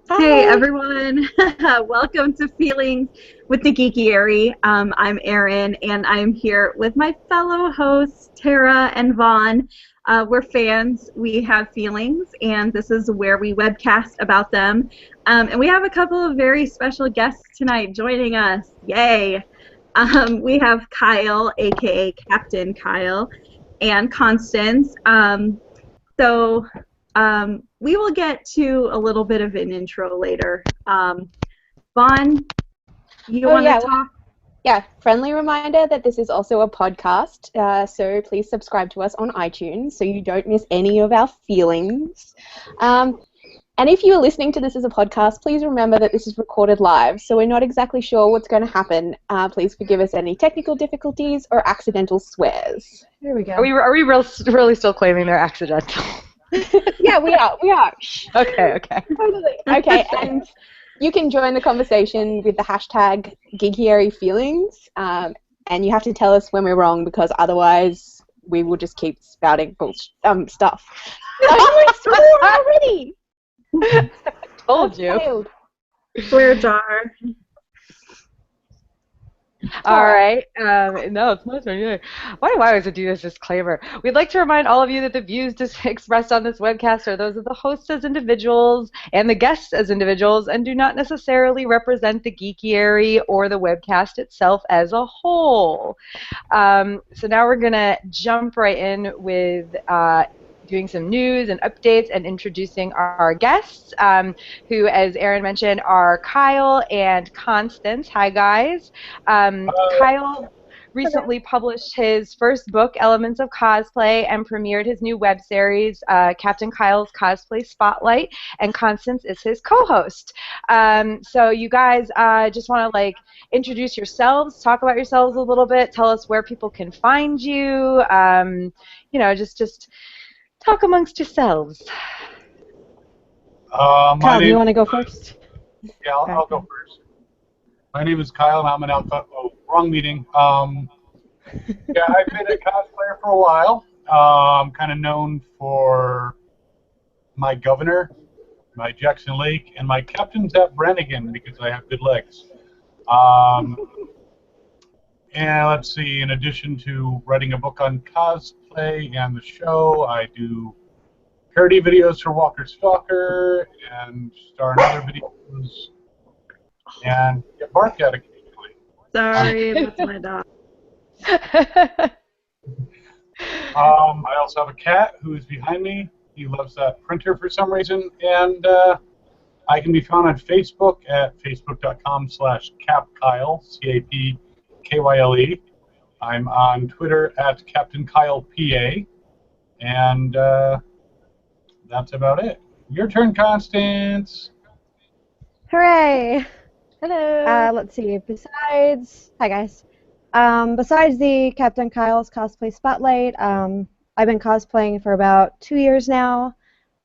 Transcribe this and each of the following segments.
Hey Hi. everyone, welcome to Feelings with the Geekiary. I'm Erin and I'm here with my fellow hosts Tara and Vaughn. We're fans, we have feelings, and this is where we webcast about them. And we have a couple of very special guests tonight joining us. Yay! We have Kyle, aka Captain Kyle, and Constance. So we will get to a little bit of an intro later. Vaughn, you Oh, want to yeah. talk? Yeah. Friendly reminder that this is also a podcast. So please subscribe to us on iTunes so you don't miss any of our feelings. Um, and if you're listening to this as a podcast, please remember that this is recorded live. So we're not exactly sure what's going to happen. Please forgive us any technical difficulties or accidental swears. There we Are go. we really still claiming they're accidental? Yeah, we are. We are. Shh. Okay. Totally. Okay, and you can join the conversation with the hashtag Geekiary Feelings, and you have to tell us when we're wrong because otherwise we will just keep spouting stuff. I already. Told you. Failed. Swear jar. All right. No, it's my turn. Yeah. Why do I always do this disclaimer? We'd like to remind all of you that the views expressed on this webcast are those of the hosts as individuals and the guests as individuals and do not necessarily represent the Geekiary or the webcast itself as a whole. So now we're going to jump right in with doing some news and updates and introducing our guests, who, as Erin mentioned, are Kyle and Constance. Hi, guys. Kyle recently published his first book, Elements of Cosplay, and premiered his new web series, Captain Kyle's Cosplay Spotlight, and Constance is his co-host. So you guys just want to introduce yourselves, talk about yourselves a little bit, tell us where people can find you, just talk amongst yourselves. Kyle, do you want to go first? Yeah, I'll go first. My name is Kyle, and I'm an alpha. Oh, wrong meeting. Yeah, I've been a cosplayer for a while. I'm kind of known for my governor, my Jackson Lake, and my captain's at Brannigan because I have good legs. Um, and let's see, in addition to writing a book on cosplay and the show, I do parody videos for Walker Stalker and star in other videos and get barked at occasionally. Sorry, that's my dog. I also have a cat who is behind me. He loves that printer for some reason. And I can be found on Facebook at facebook.com/CapKyle, CapKyle. I'm on Twitter at CaptainKylePA. And that's about it. Your turn, Constance. Hooray! Hello. Let's see. Hi guys. Besides the Captain Kyle's Cosplay Spotlight, I've been cosplaying for about 2 years now.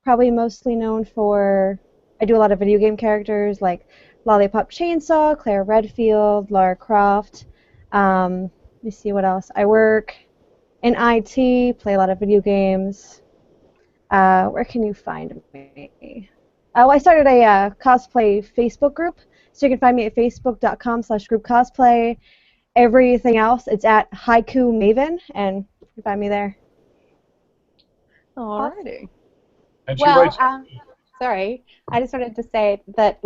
Probably mostly known for, I do a lot of video game characters like Lollipop Chainsaw, Claire Redfield, Lara Croft. Let me see what else. I work in IT, play a lot of video games. Where can you find me? Oh, I started a cosplay Facebook group, so you can find me at facebook.com/group cosplay. Everything else, it's at Haiku Maven, and you can find me there. Alrighty. And she Well, writes. sorry, I just wanted to say that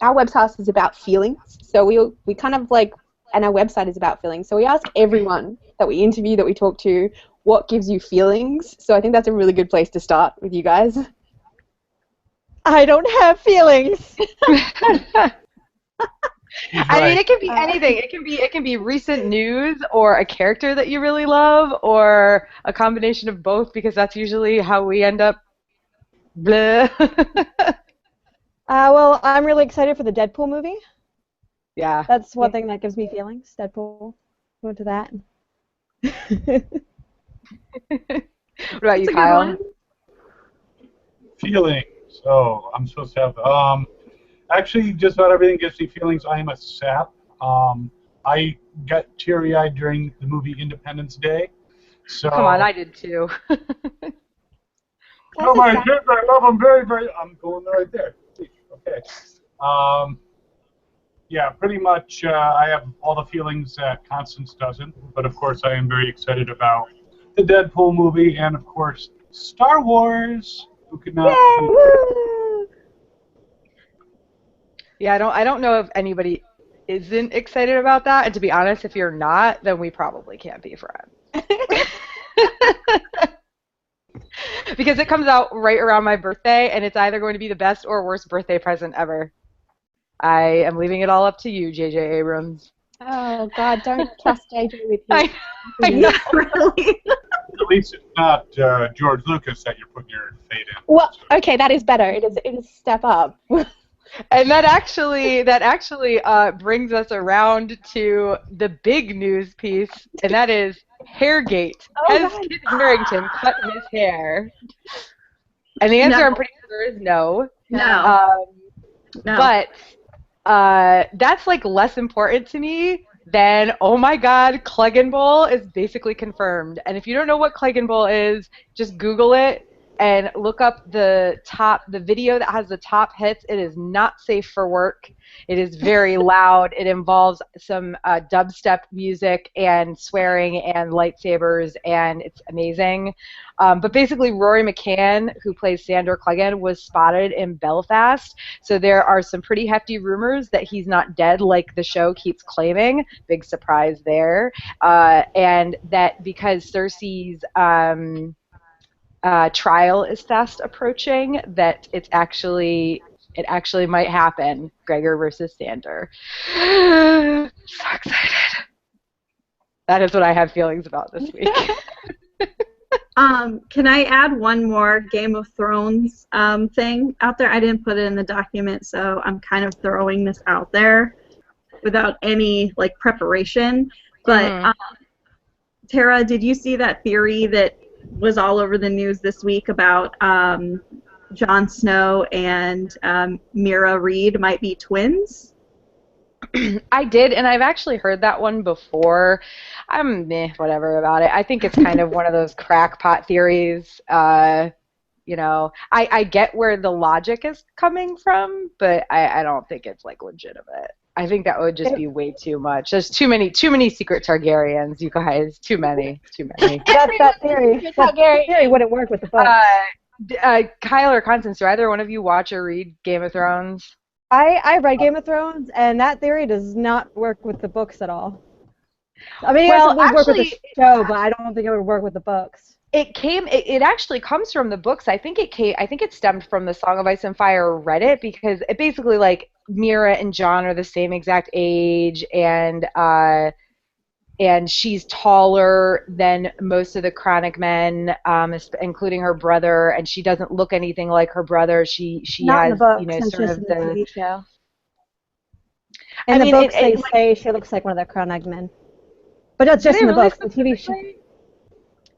our website is about feelings, so we kind of and our website is about feelings. So we ask everyone that we interview, that we talk to, what gives you feelings. So I think that's a really good place to start with you guys. I don't have feelings. I mean, it can be anything. It can be recent news or a character that you really love or a combination of both because that's usually how we end up. Blah. Well, I'm really excited for the Deadpool movie. Yeah. That's one thing that gives me feelings. Deadpool. Go into that. What about you, That's a good Kyle? one. Feelings. Oh, I'm supposed to have. Actually, just about everything gives me feelings. I am a sap. I got teary-eyed during the movie Independence Day. So. Come on, I did too. Oh, my kids, I love them very, very. I'm going right there. Okay. Yeah, pretty much I have all the feelings that Constance doesn't, but of course I am very excited about the Deadpool movie and of course Star Wars. Who could not Yay! be? Woo! Yeah, I don't know if anybody isn't excited about that. And to be honest, if you're not, then we probably can't be friends. Because it comes out right around my birthday, and it's either going to be the best or worst birthday present ever. I am leaving it all up to you, J.J. Abrams. Oh God, don't trust AJ with you. I know. Really? At least it's not George Lucas that you're putting your fate in. Well, okay, that is better. It is a step up. And that actually brings us around to the big news piece, and that is Hairgate. Oh, Has right. Kit Harington cut his hair? And the answer, No. I'm pretty sure, is no. No. No. But that's like less important to me than, oh my God, Clegg Bowl is basically confirmed. And if you don't know what Clegg Bowl is, just Google it and look up the video that has the top hits. It is not safe for work. It is very loud. It involves some dubstep music and swearing and lightsabers, and it's amazing. But basically, Rory McCann, who plays Sandor Cleggan, was spotted in Belfast. So there are some pretty hefty rumors that he's not dead like the show keeps claiming. Big surprise there. And that because Cersei's trial is fast approaching, that it actually might happen. Gregor versus Sandor. So excited. That is what I have feelings about this week. Can I add one more Game of Thrones thing out there? I didn't put it in the document, so I'm kind of throwing this out there without any like preparation. But Tara, did you see that theory that was all over the news this week about Jon Snow and Mira Reed might be twins? I did, and I've actually heard that one before. I'm whatever about it. I think it's kind of one of those crackpot theories. You know, I get where the logic is coming from, but I don't think it's like legitimate. I think that would just be way too much. There's too many secret Targaryens, you guys. Too many. That theory. That theory wouldn't work with the books. Kyle or Constance, do either one of you watch or read Game of Thrones? I read Game of Thrones, and that theory does not work with the books at all. I mean, Well, it would work with the actually, show, but I don't think it would work with the books. It actually comes from the books. I think it stemmed from the Song of Ice and Fire Reddit, because it basically, like, Mira and Jon are the same exact age, and she's taller than most of the Chronic men, including her brother, and she doesn't look anything like her brother. She Not has, in the books, you know, and sort just of in the the TV show. In the books, they say she looks like one of the Cronag men. But that's just in the books. The TV show.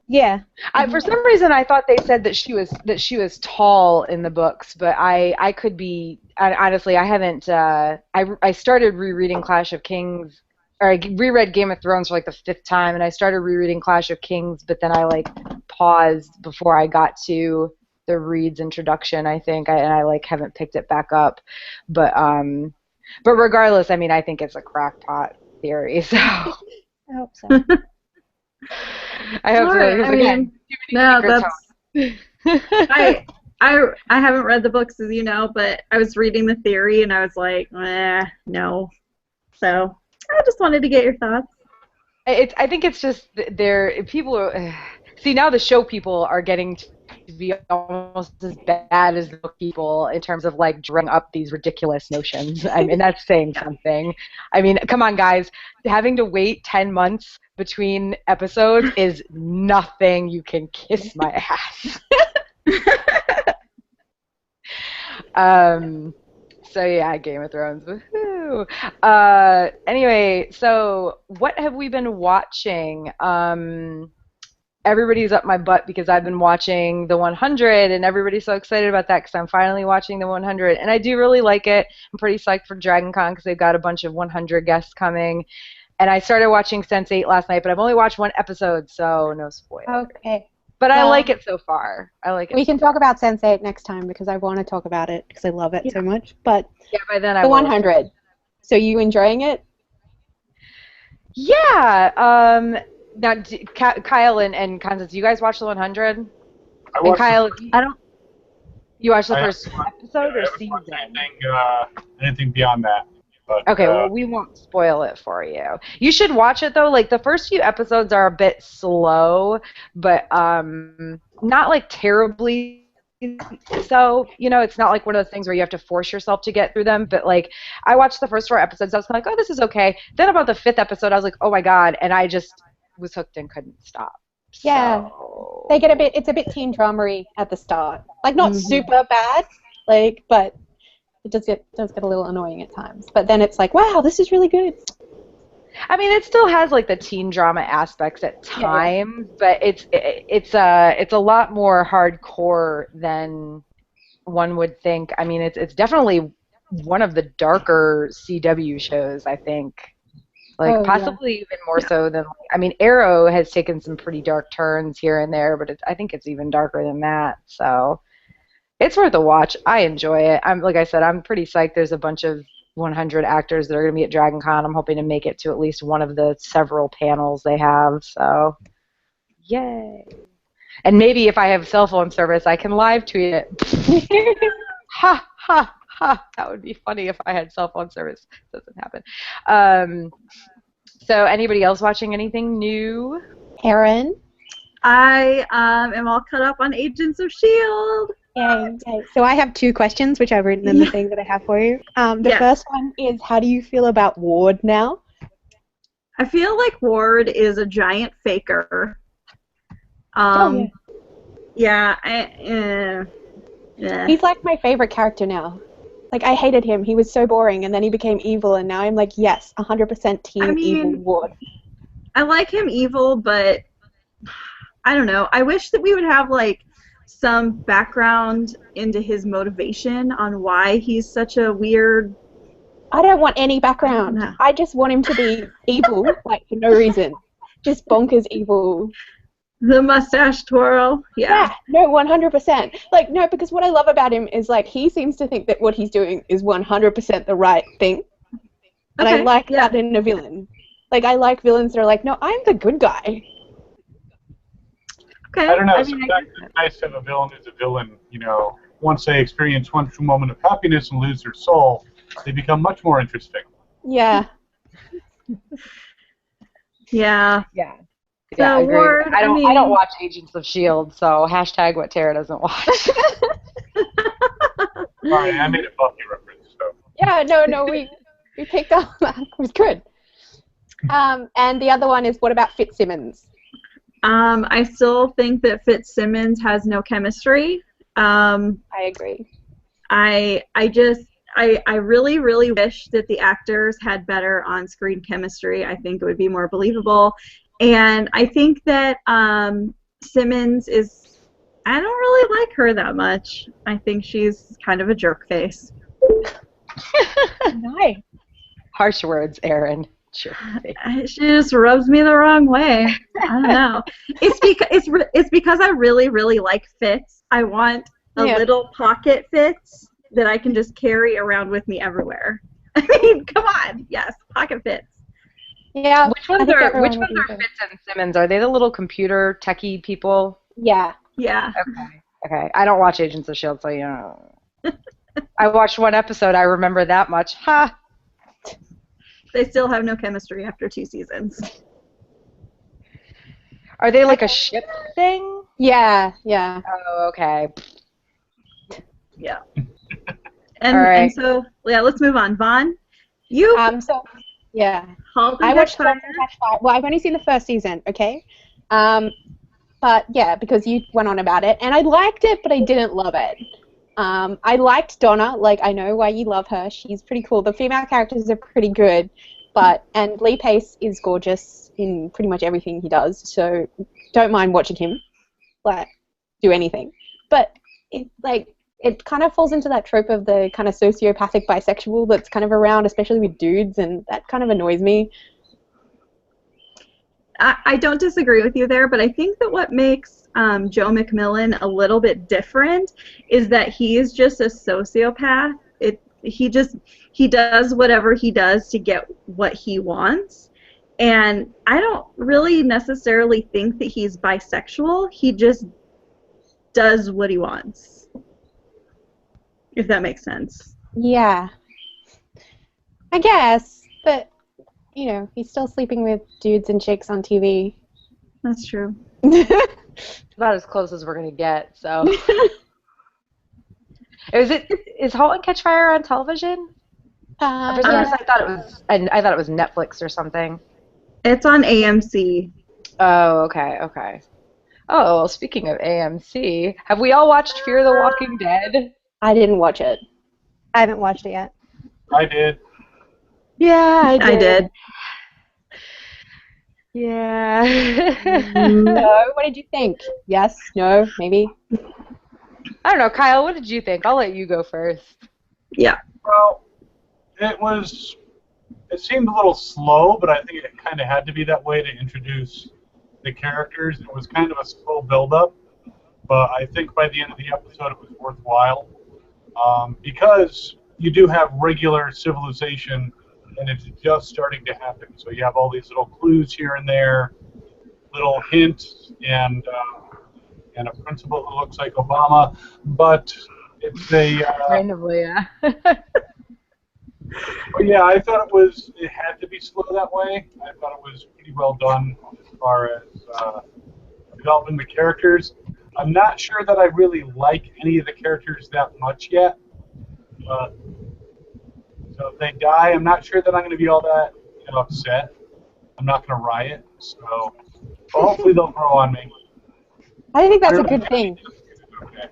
Yeah. For some reason, I thought they said that she was tall in the books, but I could be. Honestly, I haven't. I started rereading Clash of Kings, or I reread Game of Thrones for like the 5th time, and I started rereading Clash of Kings, but then I like paused before I got to the Reed's introduction, I think, and I like haven't picked it back up. But regardless, I mean, I think it's a crackpot theory. So I hope so. I hope so. Right, Because, I again, mean, no, that's. I I haven't read the books, as you know, but I was reading the theory and I was like, no. So I just wanted to get your thoughts. I think it's just people are. See, now the show people are getting to be almost as bad as the book people in terms of like drawing up these ridiculous notions. I mean, that's saying something. I mean, come on, guys. Having to wait 10 months between episodes is nothing. You can kiss my ass. So yeah, Game of Thrones. Woohoo! Anyway, so what have we been watching? Everybody's up my butt because I've been watching The 100, and everybody's so excited about that because I'm finally watching The 100, and I do really like it. I'm pretty psyched for Dragon Con because they've got a bunch of 100 guests coming. And I started watching Sense8 last night, but I've only watched 1 episode, so no spoilers. Okay. But I Well, like it so far. I like it. we can talk about Sense8 next time because I want to talk about it because I love it so much. But Yeah, by then I the will. 100. So you enjoying it? Yeah. Now, Kyle and Constance, you guys watch the 100? I And watched Kyle, I don't. you watched the I first haven't watched, episode I or haven't watched season? anything beyond that. But Okay, well, we won't spoil it for you. You should watch it though. Like the first few episodes are a bit slow, but not like terribly so. You know, it's not like one of those things where you have to force yourself to get through them. But like, I watched the first 4 episodes. I was kind of like, oh, this is okay. Then about the 5th episode, I was like, oh my god, and I just was hooked and couldn't stop. Yeah. So, They get a bit. It's a bit teen dramery at the start. Like not super bad, like, but it does get a little annoying at times. But then it's like, wow, this is really good. I mean, it still has like the teen drama aspects at Yeah. times, but it's a lot more hardcore than one would think. I mean, it's definitely one of the darker CW shows, I think. Like Oh, yeah. possibly even more so than I mean, Arrow has taken some pretty dark turns here and there, but I think it's even darker than that. So it's worth a watch. I enjoy it. Like I said, I'm pretty psyched. There's a bunch of 100 actors that are going to be at Dragon Con. I'm hoping to make it to at least one of the several panels they have. So, yay! And maybe if I have cell phone service, I can live tweet it. Ha ha ha! That would be funny if I had cell phone service. Doesn't happen. So, anybody else watching anything new? Erin. I am all caught up on Agents of Shield. Yay, yay. So I have 2 questions, which I've written in the thing that I have for you. The Yes. first one is, how do you feel about Ward now? I feel like Ward is a giant faker. Yeah. Yeah. He's like my favorite character now. Like, I hated him. He was so boring, and then he became evil, and now I'm like, yes, 100% team evil Ward. I like him evil, but I don't know. I wish that we would have like some background into his motivation on why he's such a weird. I don't want any background. No. I just want him to be evil, like, for no reason. Just bonkers evil. The mustache twirl. Yeah. No, 100%. Like, no, because what I love about him is, like, he seems to think that what he's doing is 100% the right thing. And I like that in a villain. Like, I like villains that are like, no, I'm the good guy. Okay. I don't know. I mean, Sometimes it's nice to have a villain who's a villain. You know, once they experience one true moment of happiness and lose their soul, they become much more interesting. Yeah. Yeah. Yeah. So, Yeah, agreed. Ward, I I don't watch Agents of Shield, so hashtag what Tara doesn't watch. Sorry, I made a Buffy reference. So. Yeah, no, we picked up that. It was good. And the other one is, what about Fitzsimmons? I still think that Fitzsimmons has no chemistry. I agree. I really, really wish that the actors had better on-screen chemistry. I think it would be more believable. And I think that Simmons is, I don't really like her that much. I think she's kind of a jerk face. Nice. Harsh words, Erin. Sure. She just rubs me the wrong way. I don't know. It's because I really, really like Fitz. I want a little pocket Fitz that I can just carry around with me everywhere. I mean, come on. Yes, pocket Fitz. Yeah. Which ones are Fitz and Simmons? Are they the little computer techie people? Yeah. Yeah. Okay. I don't watch Agents of Shield, so you know. I watched 1 episode. I remember that much. Ha. They still have no chemistry after 2 seasons. Are they like a ship thing? Yeah. Oh, okay. Yeah. All right. And so, yeah, let's move on. Vaughn, you Yeah. Halt and I watched Catch Halt and Catch Fire. Well, I've only seen the first season, okay? But yeah, because you went on about it, and I liked it, but I didn't love it. I liked Donna. Like, I know why you love her. She's pretty cool. The female characters are pretty good, and Lee Pace is gorgeous in pretty much everything he does. So don't mind watching him, like, do anything. But it kind of falls into that trope of the kind of sociopathic bisexual that's kind of around, especially with dudes, and that kind of annoys me. I don't disagree with you there, but I think that what makes Joe McMillan a little bit different is that he is just a sociopath. He does whatever he does to get what he wants. And I don't really necessarily think that he's bisexual. He just does what he wants. If that makes sense. Yeah. I guess, but, you know, he's still sleeping with dudes and chicks on TV. That's true. About as close as we're gonna get. So, is *Halt and Catch Fire* on television? For some reason, I thought it was Netflix or something. It's on AMC. Oh, okay, okay. Oh, well, speaking of AMC, have we all watched Fear the Walking Dead? I didn't watch it. I haven't watched it yet. I did. Yeah, I did. Yeah. So, what did you think? Yes? No? Maybe? I don't know, Kyle, what did you think? I'll let you go first. Yeah. Well, it seemed a little slow, but I think it kind of had to be that way to introduce the characters. It was kind of a slow build-up, but I think by the end of the episode it was worthwhile because you do have regular civilization, and it's just starting to happen. So you have all these little clues here and there, little hints, and a principal who looks like Obama, but it's a Randomly, yeah. But yeah, I thought it had to be slow that way. I thought it was pretty well done as far as developing the characters. I'm not sure that I really like any of the characters that much yet. So if they die, I'm not sure that I'm going to be all that upset. I'm not going to riot. So hopefully they'll grow on me. I think that's a good thing. Okay.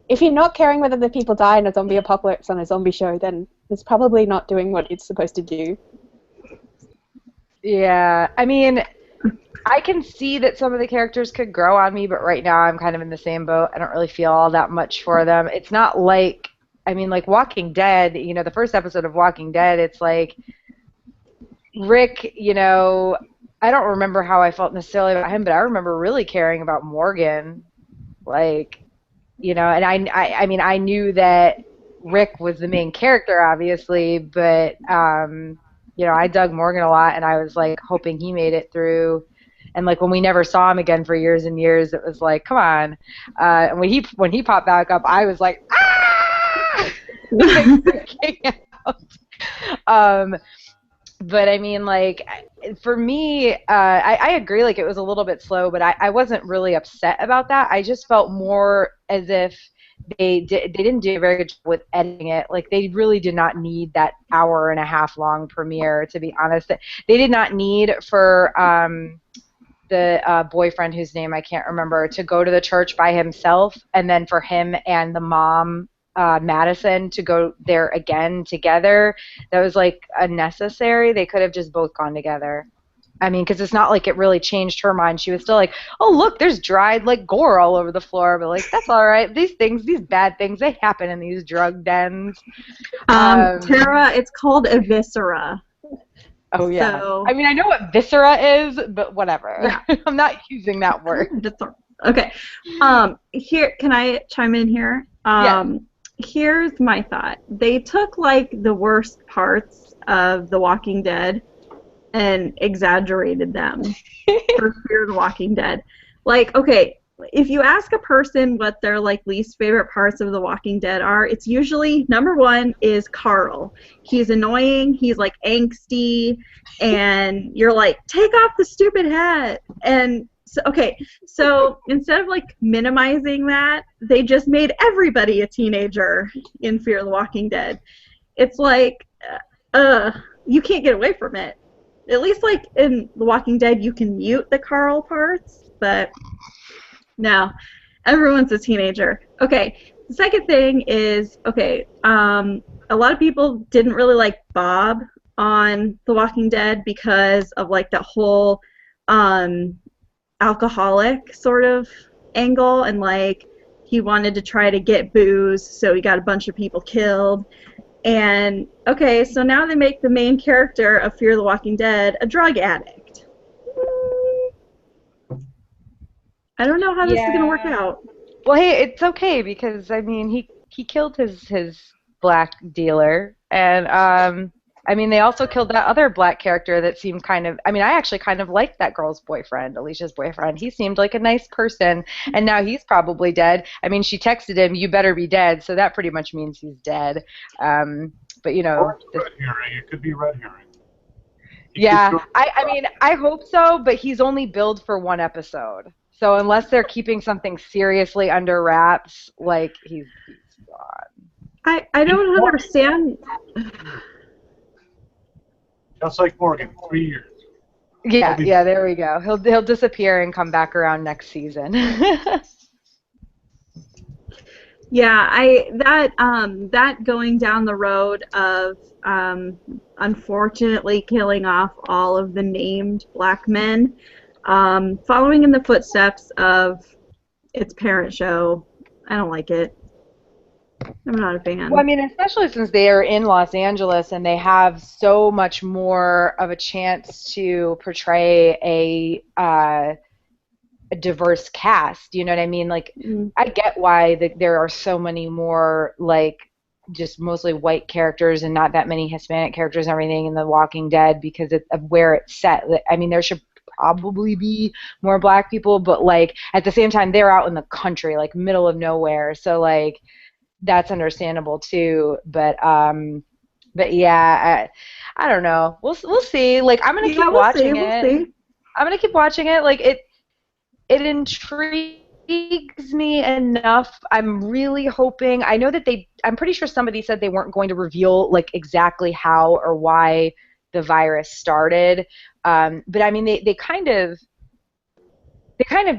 If you're not caring whether the people die in a zombie apocalypse on a zombie show, then it's probably not doing what it's supposed to do. Yeah, I mean, I can see that some of the characters could grow on me, but right now I'm kind of in the same boat. I don't really feel all that much for them. It's not like, I mean, like Walking Dead, the first episode of Walking Dead, it's like Rick, I don't remember how I felt necessarily about him, but I remember really caring about Morgan. Like, and I mean, I knew that Rick was the main character, obviously, but, I dug Morgan a lot, and I was, like, hoping he made it through. And, like, when we never saw him again for years and years, it was like, come on. And when he popped back up, I was like, ah! Like, freaking out. But I mean, like, for me, I agree, like, it was a little bit slow, but I wasn't really upset about that. I just felt more as if they didn't do a very good job with editing it. Like, they really did not need that hour-and-a-half long premiere, to be honest. They did not need for the boyfriend, whose name I can't remember, to go to the church by himself, and then for him and the mom, Madison, to go there again together. That was like unnecessary. They could have just both gone together. I mean, because it's not like it really changed her mind. She was still like, oh, look, there's dried like gore all over the floor, but like, that's all right. These bad things, they happen in these drug dens. Tara, it's called Eviscera. Oh yeah. So, I mean, I know what viscera is, but whatever. Yeah. I'm not using that word. Okay. Here, can I chime in here? Yeah. Here's my thought. They took like the worst parts of The Walking Dead and exaggerated them for Fear the Walking Dead. Like, okay, if you ask a person what their like least favorite parts of The Walking Dead are, it's usually number one is Carl. He's annoying, he's like angsty, and you're like, take off the stupid hat. And so instead of like minimizing that, they just made everybody a teenager in Fear the Walking Dead. It's like, you can't get away from it. At least like in The Walking Dead, you can mute the Carl parts, but no, everyone's a teenager. Okay, the second thing is, a lot of people didn't really like Bob on The Walking Dead because of like that whole alcoholic sort of angle, and like he wanted to try to get booze, so he got a bunch of people killed. And okay, so now they make the main character of Fear the Walking Dead a drug addict. I don't know how this is going to work Yeah. out. Well, hey, it's okay because I mean he killed his black dealer, and I mean they also killed that other black character that seemed kind of. I mean, I actually kind of liked that girl's boyfriend, Alicia's boyfriend. He seemed like a nice person, and now he's probably dead. I mean, she texted him, "You better be dead," so that pretty much means he's dead. But you Or know, it's red herring. It could be red herring. He could yeah, go- I mean, I hope so, but he's only billed for one episode. So unless they're keeping something seriously under wraps, like he's gone. I don't understand. Just like Morgan, 3 years. Yeah, He'll be- yeah, there we go. He'll disappear and come back around next season. Yeah, that going down the road of unfortunately killing off all of the named black men, following in the footsteps of its parent show. I don't like it. I'm not a fan. Well, I mean, especially since they are in Los Angeles and they have so much more of a chance to portray a diverse cast. You know what I mean? Like, I get why there are so many more like just mostly white characters and not that many Hispanic characters and everything in The Walking Dead because of where it's set. I mean, there should probably be more black people, but like at the same time, they're out in the country, like middle of nowhere. So like that's understandable too. But yeah, I don't know. We'll see. Like I'm gonna Yeah, keep we'll watching see. We'll it. see. I'm gonna keep watching it. Like it intrigues me enough. I'm really hoping. I know that I'm pretty sure somebody said they weren't going to reveal like exactly how or why the virus started. But I mean, they kind of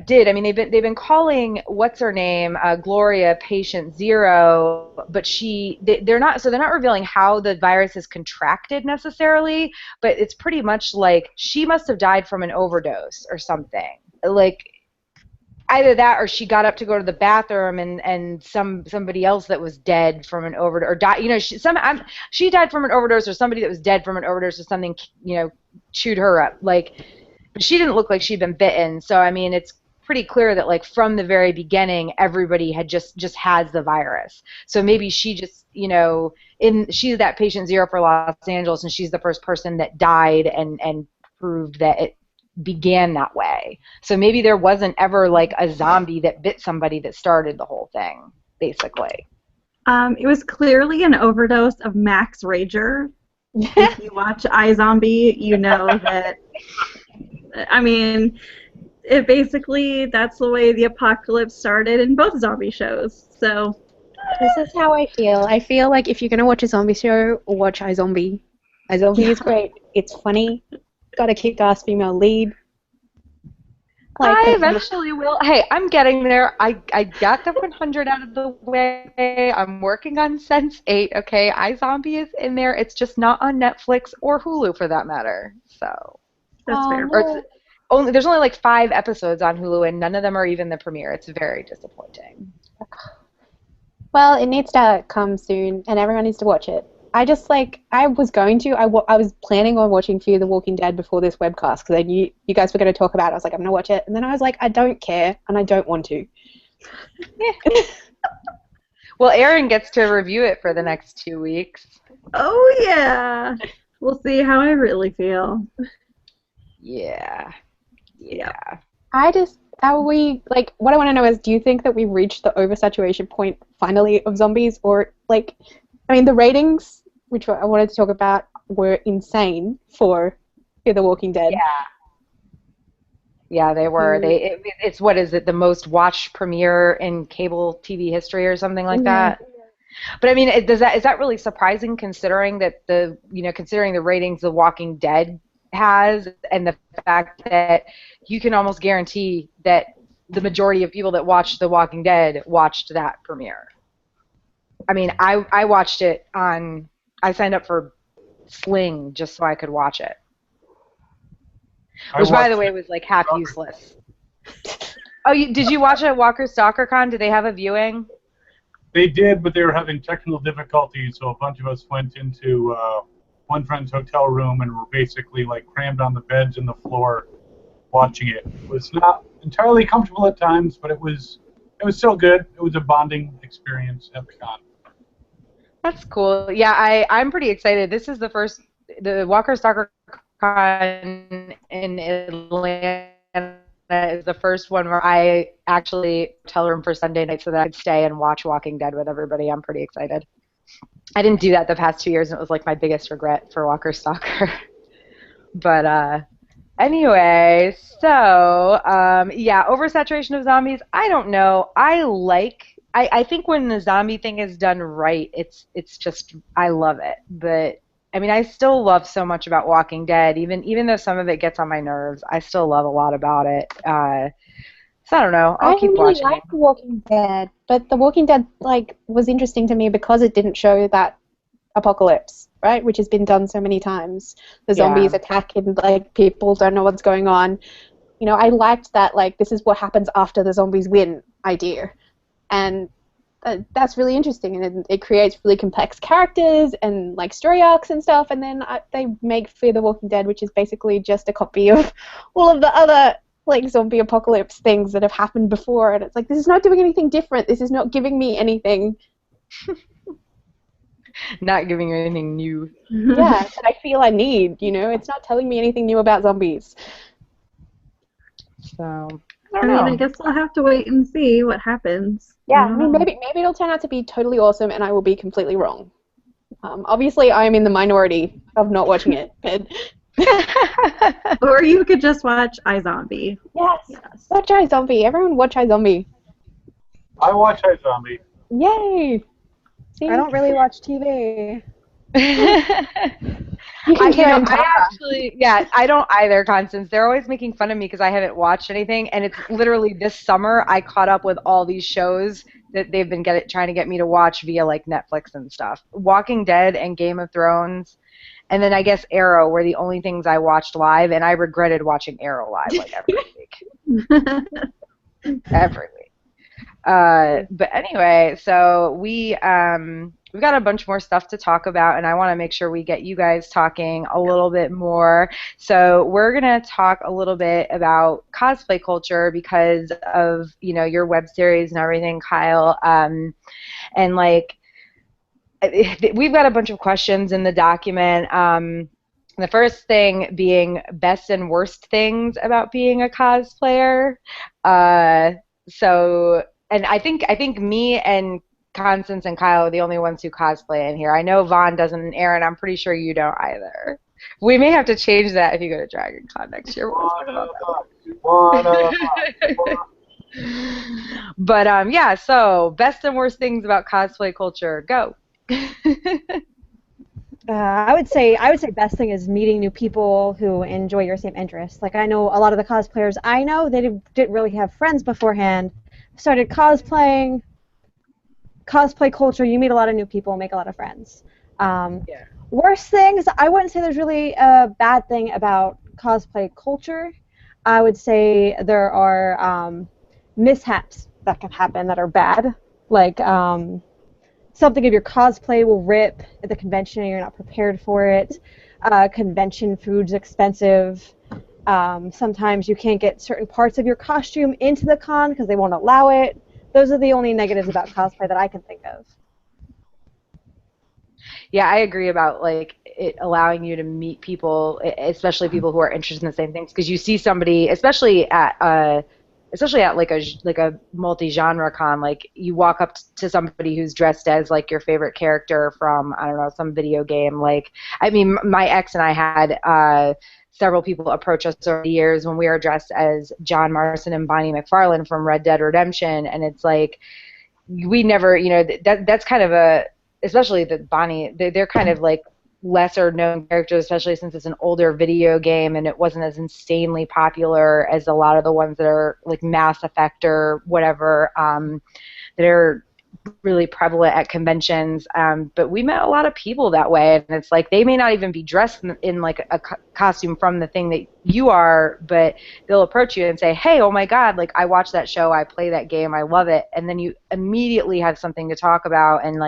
did. I mean, they've been calling what's her name, Gloria, Patient Zero, but they're not revealing how the virus is contracted necessarily. But it's pretty much like she must have died from an overdose or something. Like either that or she got up to go to the bathroom and somebody else that was dead from an overdose or died. You know, she died from an overdose or somebody that was dead from an overdose or something. You know, chewed her up like. But she didn't look like she'd been bitten, so I mean, it's pretty clear that like from the very beginning, everybody had just has the virus. So maybe she just, you know, she's that patient zero for Los Angeles, and she's the first person that died and proved that it began that way. So maybe there wasn't ever like a zombie that bit somebody that started the whole thing, basically. It was clearly an overdose of Max Rager. If you watch iZombie, you know that. I mean, that's the way the apocalypse started in both zombie shows. So This is how I feel. I feel like if you're going to watch a zombie show, watch iZombie. iZombie is great. It's funny. Got a kick-ass female lead. I eventually will. Hey, I'm getting there. I got the 100 out of the way. I'm working on Sense 8, okay? iZombie is in there. It's just not on Netflix or Hulu for that matter. So that's fair. or there's only like 5 episodes on Hulu and none of them are even the premiere. It's very disappointing. Well, it needs to come soon and everyone needs to watch it. I was planning on watching Fear the Walking Dead before this webcast because I knew you guys were going to talk about it. I was like, I'm going to watch it. And then I was like, I don't care and I don't want to. Well, Erin gets to review it for the next 2 weeks. Oh, yeah. We'll see how I really feel. Yeah. What I want to know is, do you think that we've reached the oversaturation point finally of zombies? Or, like, I mean, the ratings, which I wanted to talk about, were insane for Fear the Walking Dead. Yeah, they were. It's what is it? The most watched premiere in cable TV history or something like that. But I mean, is that really surprising considering that considering the ratings The Walking Dead has and the fact that you can almost guarantee that the majority of people that watched The Walking Dead watched that premiere. I mean, I watched it I signed up for Sling just so I could watch it. Which, by the way, was like half useless. Oh, did you watch it at Walker Stalker Con? Did they have a viewing? They did, but they were having technical difficulties, so a bunch of us went into one friend's hotel room and were basically like crammed on the beds and the floor watching it. It was not entirely comfortable at times, but it was still good. It was a bonding experience at the con. That's cool. Yeah, I'm pretty excited. This is the Walker Stalker Con in Atlanta is the first one where I actually hotel room for Sunday night so that I could stay and watch Walking Dead with everybody. I'm pretty excited. I didn't do that the past 2 years, and it was like my biggest regret for Walker Stalker. But anyway, so yeah, oversaturation of zombies. I don't know. I think when the zombie thing is done right, it's just I love it. But I mean, I still love so much about Walking Dead, even though some of it gets on my nerves. I still love a lot about it. So I don't know. I'll keep really watching like it. The Walking Dead, but The Walking Dead was interesting to me because it didn't show that apocalypse, right? Which has been done so many times. The zombies attack and people don't know what's going on. You know, I liked that this is what happens after the zombies win idea, and that's really interesting, and it creates really complex characters and story arcs and stuff. And then they make Fear the Walking Dead, which is basically just a copy of all of the other zombie apocalypse things that have happened before, and it's this is not doing anything different. This is not giving me anything. Not giving you anything new. Yeah, that I feel I need. It's not telling me anything new about zombies. So I mean, I guess we'll have to wait and see what happens. Yeah, I mean, maybe it'll turn out to be totally awesome, and I will be completely wrong. Obviously, I am in the minority of not watching it, but Or you could just watch iZombie. yes, watch iZombie. Everyone watch iZombie. I watch iZombie. Yay! See? I don't really watch TV. You can turn I don't either, Constance. They're always making fun of me because I haven't watched anything, and it's literally this summer I caught up with all these shows that they've been trying to get me to watch via Netflix and stuff. Walking Dead and Game of Thrones, and then I guess Arrow were the only things I watched live, and I regretted watching Arrow live every week. Every week. But anyway, so we've got a bunch more stuff to talk about, and I want to make sure we get you guys talking a little bit more. So we're going to talk a little bit about cosplay culture because of, your web series and everything, Kyle. And we've got a bunch of questions in the document. The first thing being best and worst things about being a cosplayer. And I think me and Constance and Kyle are the only ones who cosplay in here. I know Vaughn doesn't, and Erin, I'm pretty sure you don't either. We may have to change that if you go to Dragon Con next year. We'll talk about that. But yeah, so best and worst things about cosplay culture. Go. I would say best thing is meeting new people who enjoy your same interests. I know a lot of the cosplayers I know, they didn't really have friends beforehand. Started cosplaying. Cosplay culture, you meet a lot of new people, make a lot of friends. Worst things, I wouldn't say there's really a bad thing about cosplay culture. I would say there are mishaps that can happen that are bad. Something of your cosplay will rip at the convention and you're not prepared for it. Convention food's expensive. Sometimes you can't get certain parts of your costume into the con because they won't allow it. Those are the only negatives about cosplay that I can think of. Yeah, I agree about it allowing you to meet people, especially people who are interested in the same things. Because you see somebody, especially at a multi-genre con, you walk up to somebody who's dressed as your favorite character from, I don't know, some video game. I mean, my ex and I had several people approach us over the years when we were dressed as John Marston and Bonnie McFarlane from Red Dead Redemption, and it's we never, that's kind of especially the Bonnie, they're kind of lesser known characters, especially since it's an older video game and it wasn't as insanely popular as a lot of the ones that are Mass Effect or whatever, that are really prevalent at conventions, but we met a lot of people that way, and it's they may not even be dressed in a costume from the thing that you are, but they'll approach you and say, hey, oh my god, I watch that show, I play that game, I love it, and then you immediately have something to talk about, and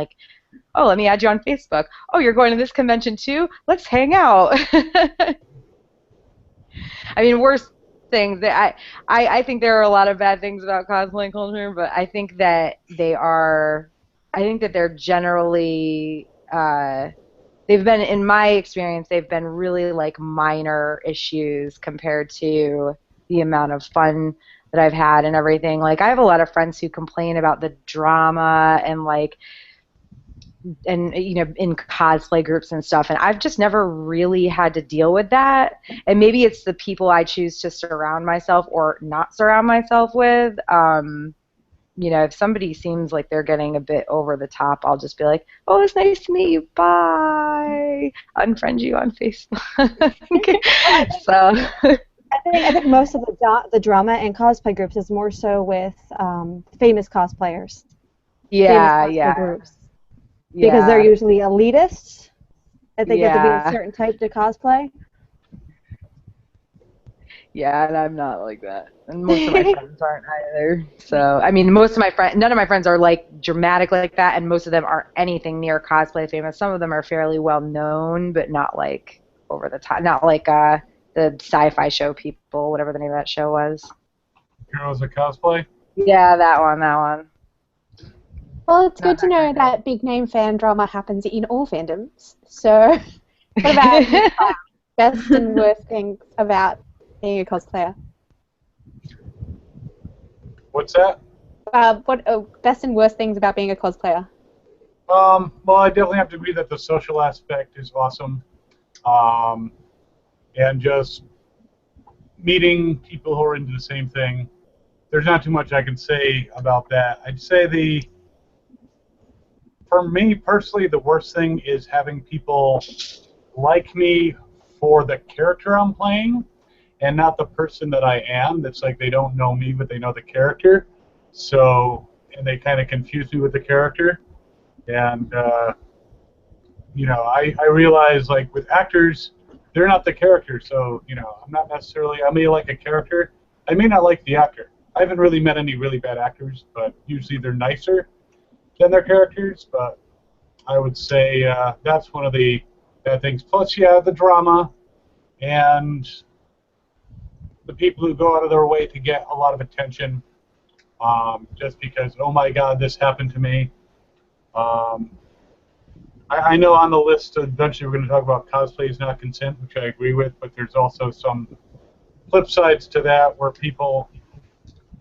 oh, let me add you on Facebook. Oh, you're going to this convention too? Let's hang out. I mean, worst things that I think there are a lot of bad things about cosplay culture, but I think that they're generally they've been, in my experience, they've been really like minor issues compared to the amount of fun that I've had and everything. Like I have a lot of friends who complain about the drama and like and in cosplay groups and stuff, and I've just never really had to deal with that. And maybe it's the people I choose to surround myself or not surround myself with. If somebody seems like they're getting a bit over the top, I'll just be like, oh, it's nice to meet you, bye, unfriend you on Facebook. So I think most of the drama in cosplay groups is more so with famous cosplayers, famous cosplay groups, because they're usually elitists, that they get to be a certain type to cosplay. Yeah, and I'm not like that, and most of my friends aren't either. So, I mean, none of my friends are like dramatic like that, and most of them aren't anything near cosplay famous. Some of them are fairly well known, but not like over the top, not like the sci-fi show people, whatever the name of that show was. Heroes of Cosplay? Yeah, that one. Well, it's good to know that big name fan drama happens in all fandoms. So, what about you, Kyle? Best and worst things about being a cosplayer? What's that? What best and worst things about being a cosplayer? Well, I definitely have to agree that the social aspect is awesome. And just meeting people who are into the same thing. There's not too much I can say about that. I'd say for me personally, the worst thing is having people like me for the character I'm playing and not the person that I am. That's like they don't know me, but they know the character. So, and they kind of confuse me with the character. And, I realize, like, with actors, they're not the character. So, I'm not necessarily, I may like a character. I may not like the actor. I haven't really met any really bad actors, but usually they're nicer than their characters. But I would say that's one of the bad things. Plus, the drama and the people who go out of their way to get a lot of attention just because, oh my God, this happened to me. I know on the list eventually we're going to talk about cosplay is not consent, which I agree with, but there's also some flip sides to that where people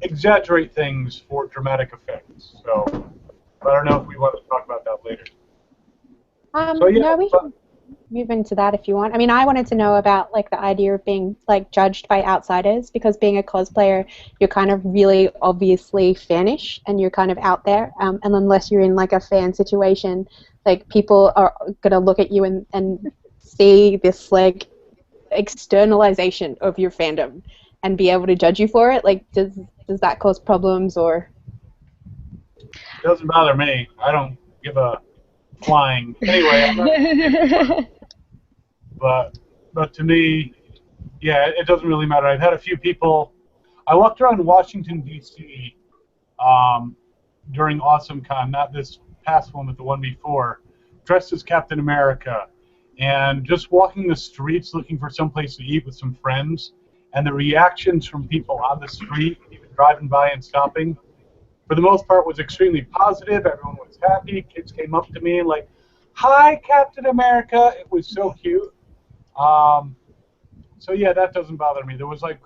exaggerate things for dramatic effects. So I don't know if we want to talk about that later. No, we can move into that if you want. I mean, I wanted to know about like the idea of being like judged by outsiders, because being a cosplayer, you're kind of really obviously fanish and you're kind of out there, and unless you're in like a fan situation, like people are gonna look at you and see this like externalization of your fandom and be able to judge you for it. Like, does that cause problems or? It doesn't bother me. I don't give a flying. Anyway, but to me, it doesn't really matter. I've had a few people. I walked around Washington D.C. During AwesomeCon, not this past one, but the one before, dressed as Captain America, and just walking the streets looking for some place to eat with some friends, and the reactions from people on the street, even driving by and stopping, for the most part, was extremely positive. Everyone was happy. Kids came up to me and like, "Hi, Captain America." It was so cute. So that doesn't bother me. There was like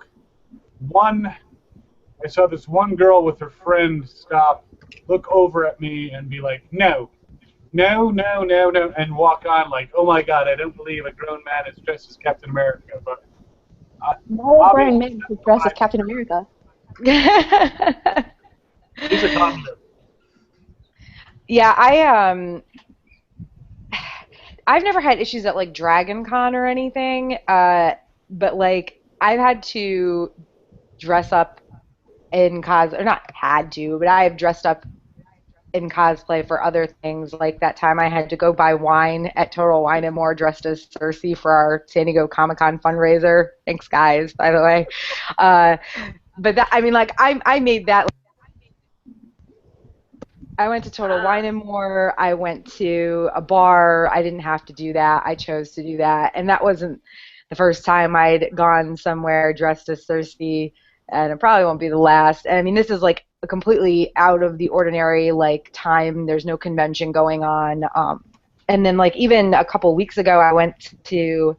I saw this one girl with her friend stop, look over at me and be like, "No, no, no, no, no," and walk on like, "Oh my God, I don't believe a grown man is dressed as Captain America." But no grown man is dressed as Captain America. He's a communist. Yeah, I've never had issues at like Dragon Con or anything, but like I've had to dress up in or not had to, but I have dressed up in cosplay for other things. Like that time I had to go buy wine at Total Wine and More dressed as Cersei for our San Diego Comic-Con fundraiser. Thanks, guys, by the way. But that, I mean, like I made that. I went to Total Wine and More. I went to a bar. I didn't have to do that. I chose to do that, and that wasn't the first time I'd gone somewhere dressed as Cersei, and it probably won't be the last. And I mean, this is like a completely out of the ordinary like time. There's no convention going on. And then like even a couple weeks ago, I went to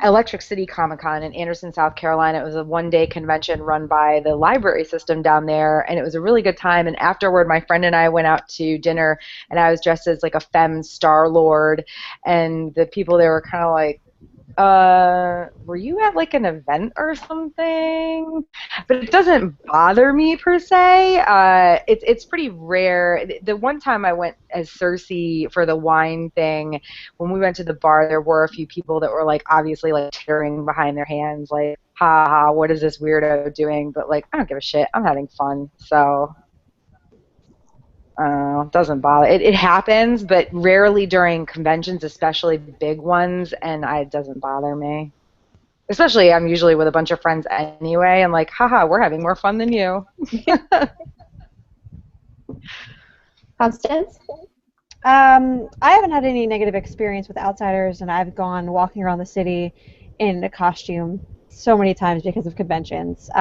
Electric City Comic Con in Anderson, South Carolina. It was a one-day convention run by the library system down there, and it was a really good time. And afterward, my friend and I went out to dinner, and I was dressed as like a femme Star-Lord, and the people there were kind of like, were you at like an event or something? But it doesn't bother me per se. It's pretty rare. The one time I went as Cersei for the wine thing, when we went to the bar, there were a few people that were like obviously like tearing behind their hands, like, ha ha, what is this weirdo doing? But like, I don't give a shit. I'm having fun, so. It doesn't bother. It happens, but rarely during conventions, especially big ones, and it doesn't bother me. Especially, I'm usually with a bunch of friends anyway, and like, haha, we're having more fun than you. Constance? I haven't had any negative experience with outsiders, and I've gone walking around the city in a costume so many times because of conventions.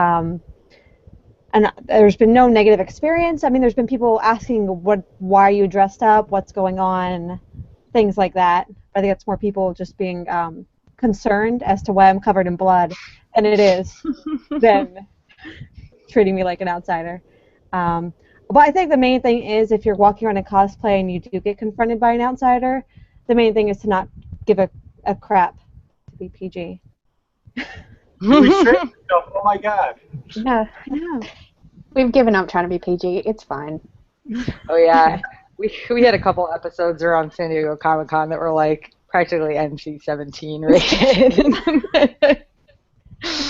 And there's been no negative experience. I mean, there's been people asking, why are you dressed up? What's going on? Things like that. I think it's more people just being concerned as to why I'm covered in blood, and it is, than treating me like an outsider. But I think the main thing is if you're walking around in cosplay and you do get confronted by an outsider, the main thing is to not give a crap, to be PG. Really straight yourself. Oh my God. Yeah. Yeah. We've given up trying to be PG. It's fine. Oh yeah, we had a couple episodes around San Diego Comic Con that were like practically NC-17 rated.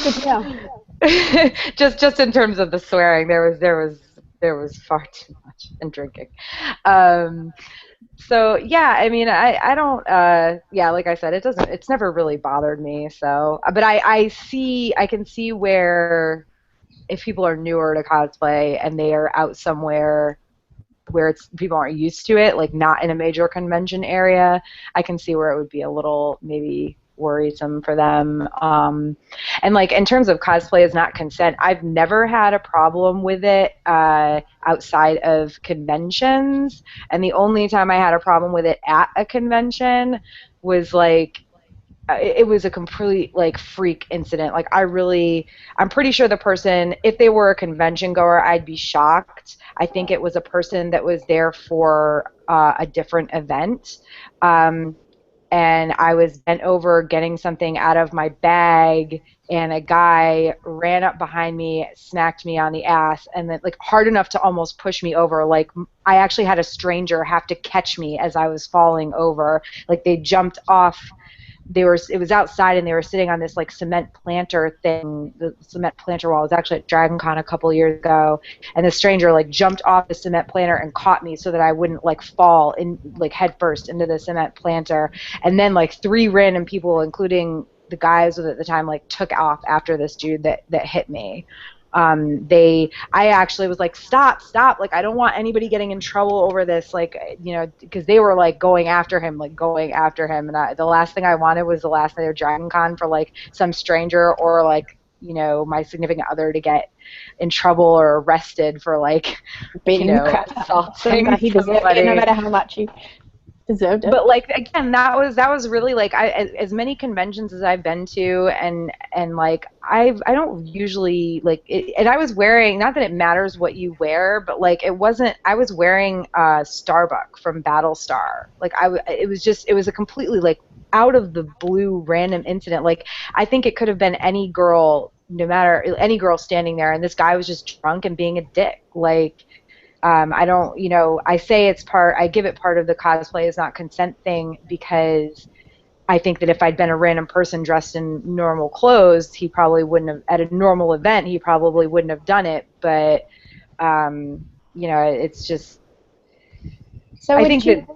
Good deal. just in terms of the swearing, there was far too much, and drinking. So yeah, I mean, I don't yeah, like I said, it's never really bothered me. So, but I can see where if people are newer to cosplay and they are out somewhere where people aren't used to it, like not in a major convention area, I can see where it would be a little maybe worrisome for them. And like in terms of cosplay is not consent, I've never had a problem with it outside of conventions, and the only time I had a problem with it at a convention was like it was a complete like freak incident. Like I'm pretty sure the person, if they were a convention goer, I'd be shocked. I think it was a person that was there for a different event. And I was bent over getting something out of my bag, and a guy ran up behind me, smacked me on the ass, and then like hard enough to almost push me over. Like I actually had a stranger have to catch me as I was falling over. Like they jumped off. It was outside, and they were sitting on this like cement planter thing. The cement planter wall was actually at Dragon Con a couple years ago, and the stranger like jumped off the cement planter and caught me so that I wouldn't like fall in like head first into the cement planter. And then like 3 random people, including the guys at the time, like took off after this dude that hit me. I actually was like, stop, like I don't want anybody getting in trouble over this, like, you know, because they were like going after him, and the last thing I wanted was the last night of Dragon Con for like some stranger or like, you know, my significant other to get in trouble or arrested for like, Beating you know, the crap assaulting he deserved somebody. it, no matter how much he deserved it. But like again, that was really like as many conventions as I've been to, and like I don't usually like it, and I was wearing, not that it matters what you wear, but like I was wearing Starbuck from Battlestar. Like it was a completely like out of the blue random incident. Like I think it could have been any girl, no matter any girl standing there, and this guy was just drunk and being a dick. Like I don't, you know, I give it part of the cosplay is not consent thing, because I think that if I'd been a random person dressed in normal clothes, he probably wouldn't have, at a normal event, he probably wouldn't have done it. But, you know, it's just, So I think that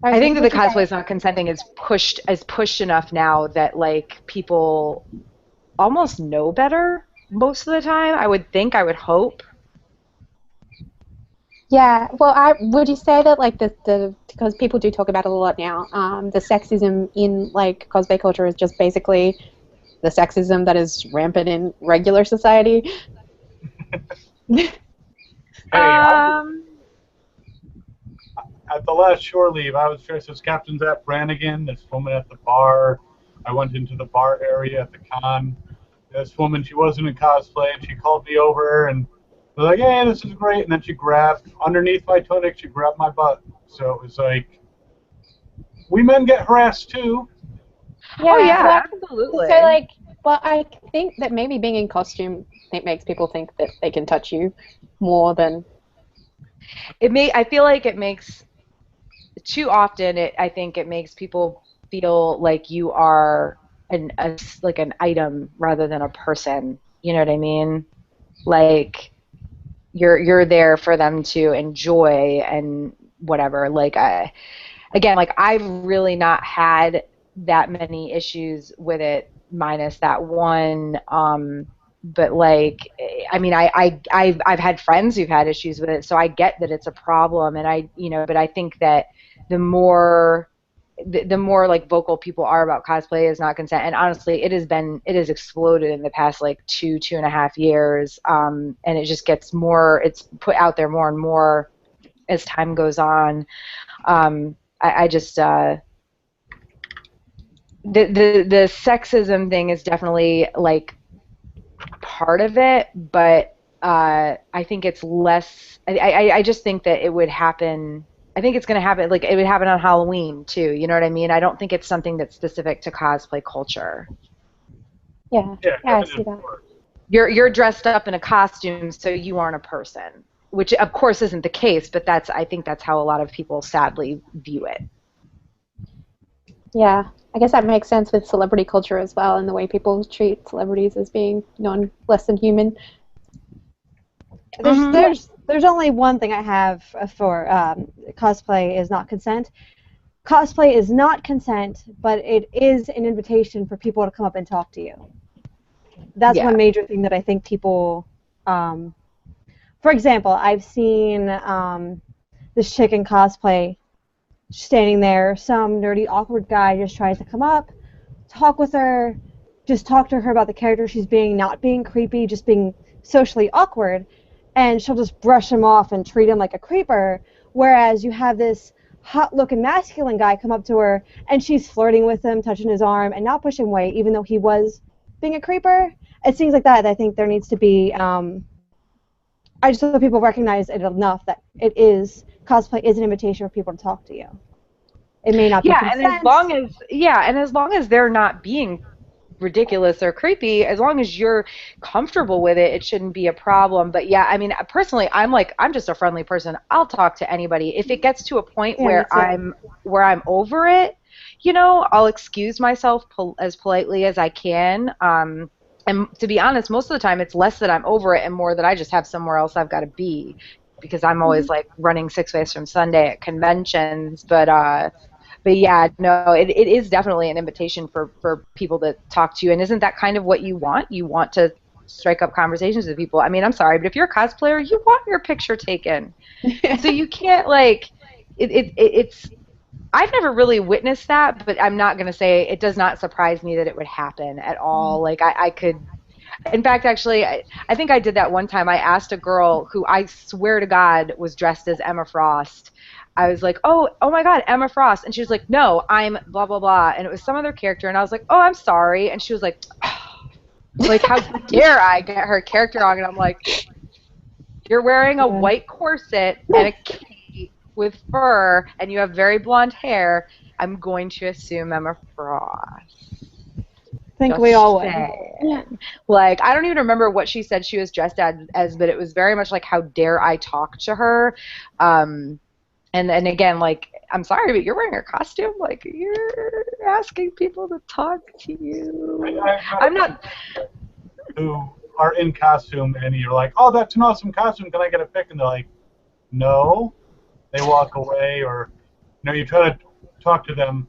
the would you cosplay say- is not consenting is pushed enough now that like people almost know better most of the time. I would hope. Yeah, well, would you say that like the because people do talk about it a lot now, the sexism in like cosplay culture is just basically the sexism that is rampant in regular society? Hey, Um, at the last shore leave, I was dressed as Captain Zap Brannigan, this woman at the bar. I went into the bar area at the con. This woman, she wasn't in cosplay, and she called me over and was like, hey, this is great. And then she grabbed, underneath my tunic, she grabbed my butt. So it was like, we men get harassed too. oh Yeah, yeah, well, absolutely. so like, well, I think that maybe being in costume it makes people think that they can touch you more than. I feel like it makes too often. I think it makes people feel like you are like an item rather than a person. You know what I mean? Like you're there for them to enjoy and whatever. Like again, like I've really not had that many issues with it, minus that one. But like, I mean, I've had friends who've had issues with it, so I get that it's a problem, and but I think that the more the more like vocal people are about cosplay is not consent, and honestly it has exploded in the past like 2.5 years, and it just gets more, it's put out there more and more as time goes on. I just the sexism thing is definitely like part of it, but I think it's less. I just think that it would happen. I think it's going to happen. Like it would happen on Halloween too. You know what I mean? I don't think it's something that's specific to cosplay culture. Yeah, Yeah, yeah, I happens see in that. stores. You're dressed up in a costume, so you aren't a person, which of course isn't the case. But I think that's how a lot of people sadly view it. Yeah, I guess that makes sense with celebrity culture as well, and the way people treat celebrities as being less than human. There's Mm-hmm. there's there's only one thing I have for cosplay is not consent. Cosplay is not consent, but it is an invitation for people to come up and talk to you. That's Yeah. one major thing that I think people. For example, I've seen this chick in cosplay standing there. Some nerdy, awkward guy just tries to come up, talk with her, just talk to her about the character she's being, not being creepy, just being socially awkward, and she'll just brush him off and treat him like a creeper. Whereas you have this hot-looking masculine guy come up to her, and she's flirting with him, touching his arm, and not pushing away, even though he was being a creeper. It's things like that I think there needs to be. I just hope people recognize it enough that cosplay is an invitation for people to talk to you. It may not be Yeah, and consent. as long as they're not being ridiculous or creepy, as long as you're comfortable with it, it shouldn't be a problem. But yeah, I mean, personally, I'm just a friendly person. I'll talk to anybody. If it gets to a point Yeah, me too. where I'm over it, I'll excuse myself as politely as I can. And to be honest, most of the time it's less that I'm over it and more that I just have somewhere else I've got to be, because I'm always like running Six Ways from Sunday at conventions. But yeah, no, it is definitely an invitation for people to talk to you. And isn't that kind of what you want? You want to strike up conversations with people. I mean, I'm sorry, but if you're a cosplayer, you want your picture taken. So you can't like it's I've never really witnessed that, but I'm not going to say it does not surprise me that it would happen at all. Like I could, in fact, actually, I think I did that one time. I asked a girl who I swear to God was dressed as Emma Frost. I was like, oh my God, Emma Frost. And she was like, no, I'm blah, blah, blah. And it was some other character. And I was like, oh, I'm sorry. And she was like, like, how dare I get her character wrong? And I'm like, you're wearing a Yeah. white corset and a cape with fur, and you have very blonde hair. I'm going to assume Emma Frost. I think Just we all would. saying. Like, I don't even remember what she said she was dressed as, but it was very much like, how dare I talk to her? And again, like, I'm sorry, but you're wearing a costume. Like, you're asking people to talk to you. I'm not. Who are in costume, and you're like, oh, that's an awesome costume. Can I get a pic? And they're like, no. They walk away, or you try to talk to them.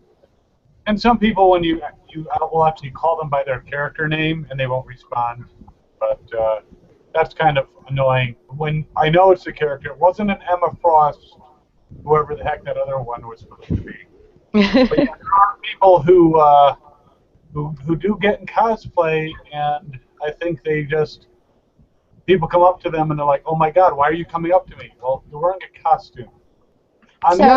And some people, when you will actually call them by their character name, and they won't respond. But that's kind of annoying. When I know it's a character, it wasn't an Emma Frost, whoever the heck that other one was supposed to be. But yeah, there are people who do get in cosplay, and I think they just people come up to them and they're like, "Oh my God, why are you coming up to me?" Well, you're wearing a costume. On the So,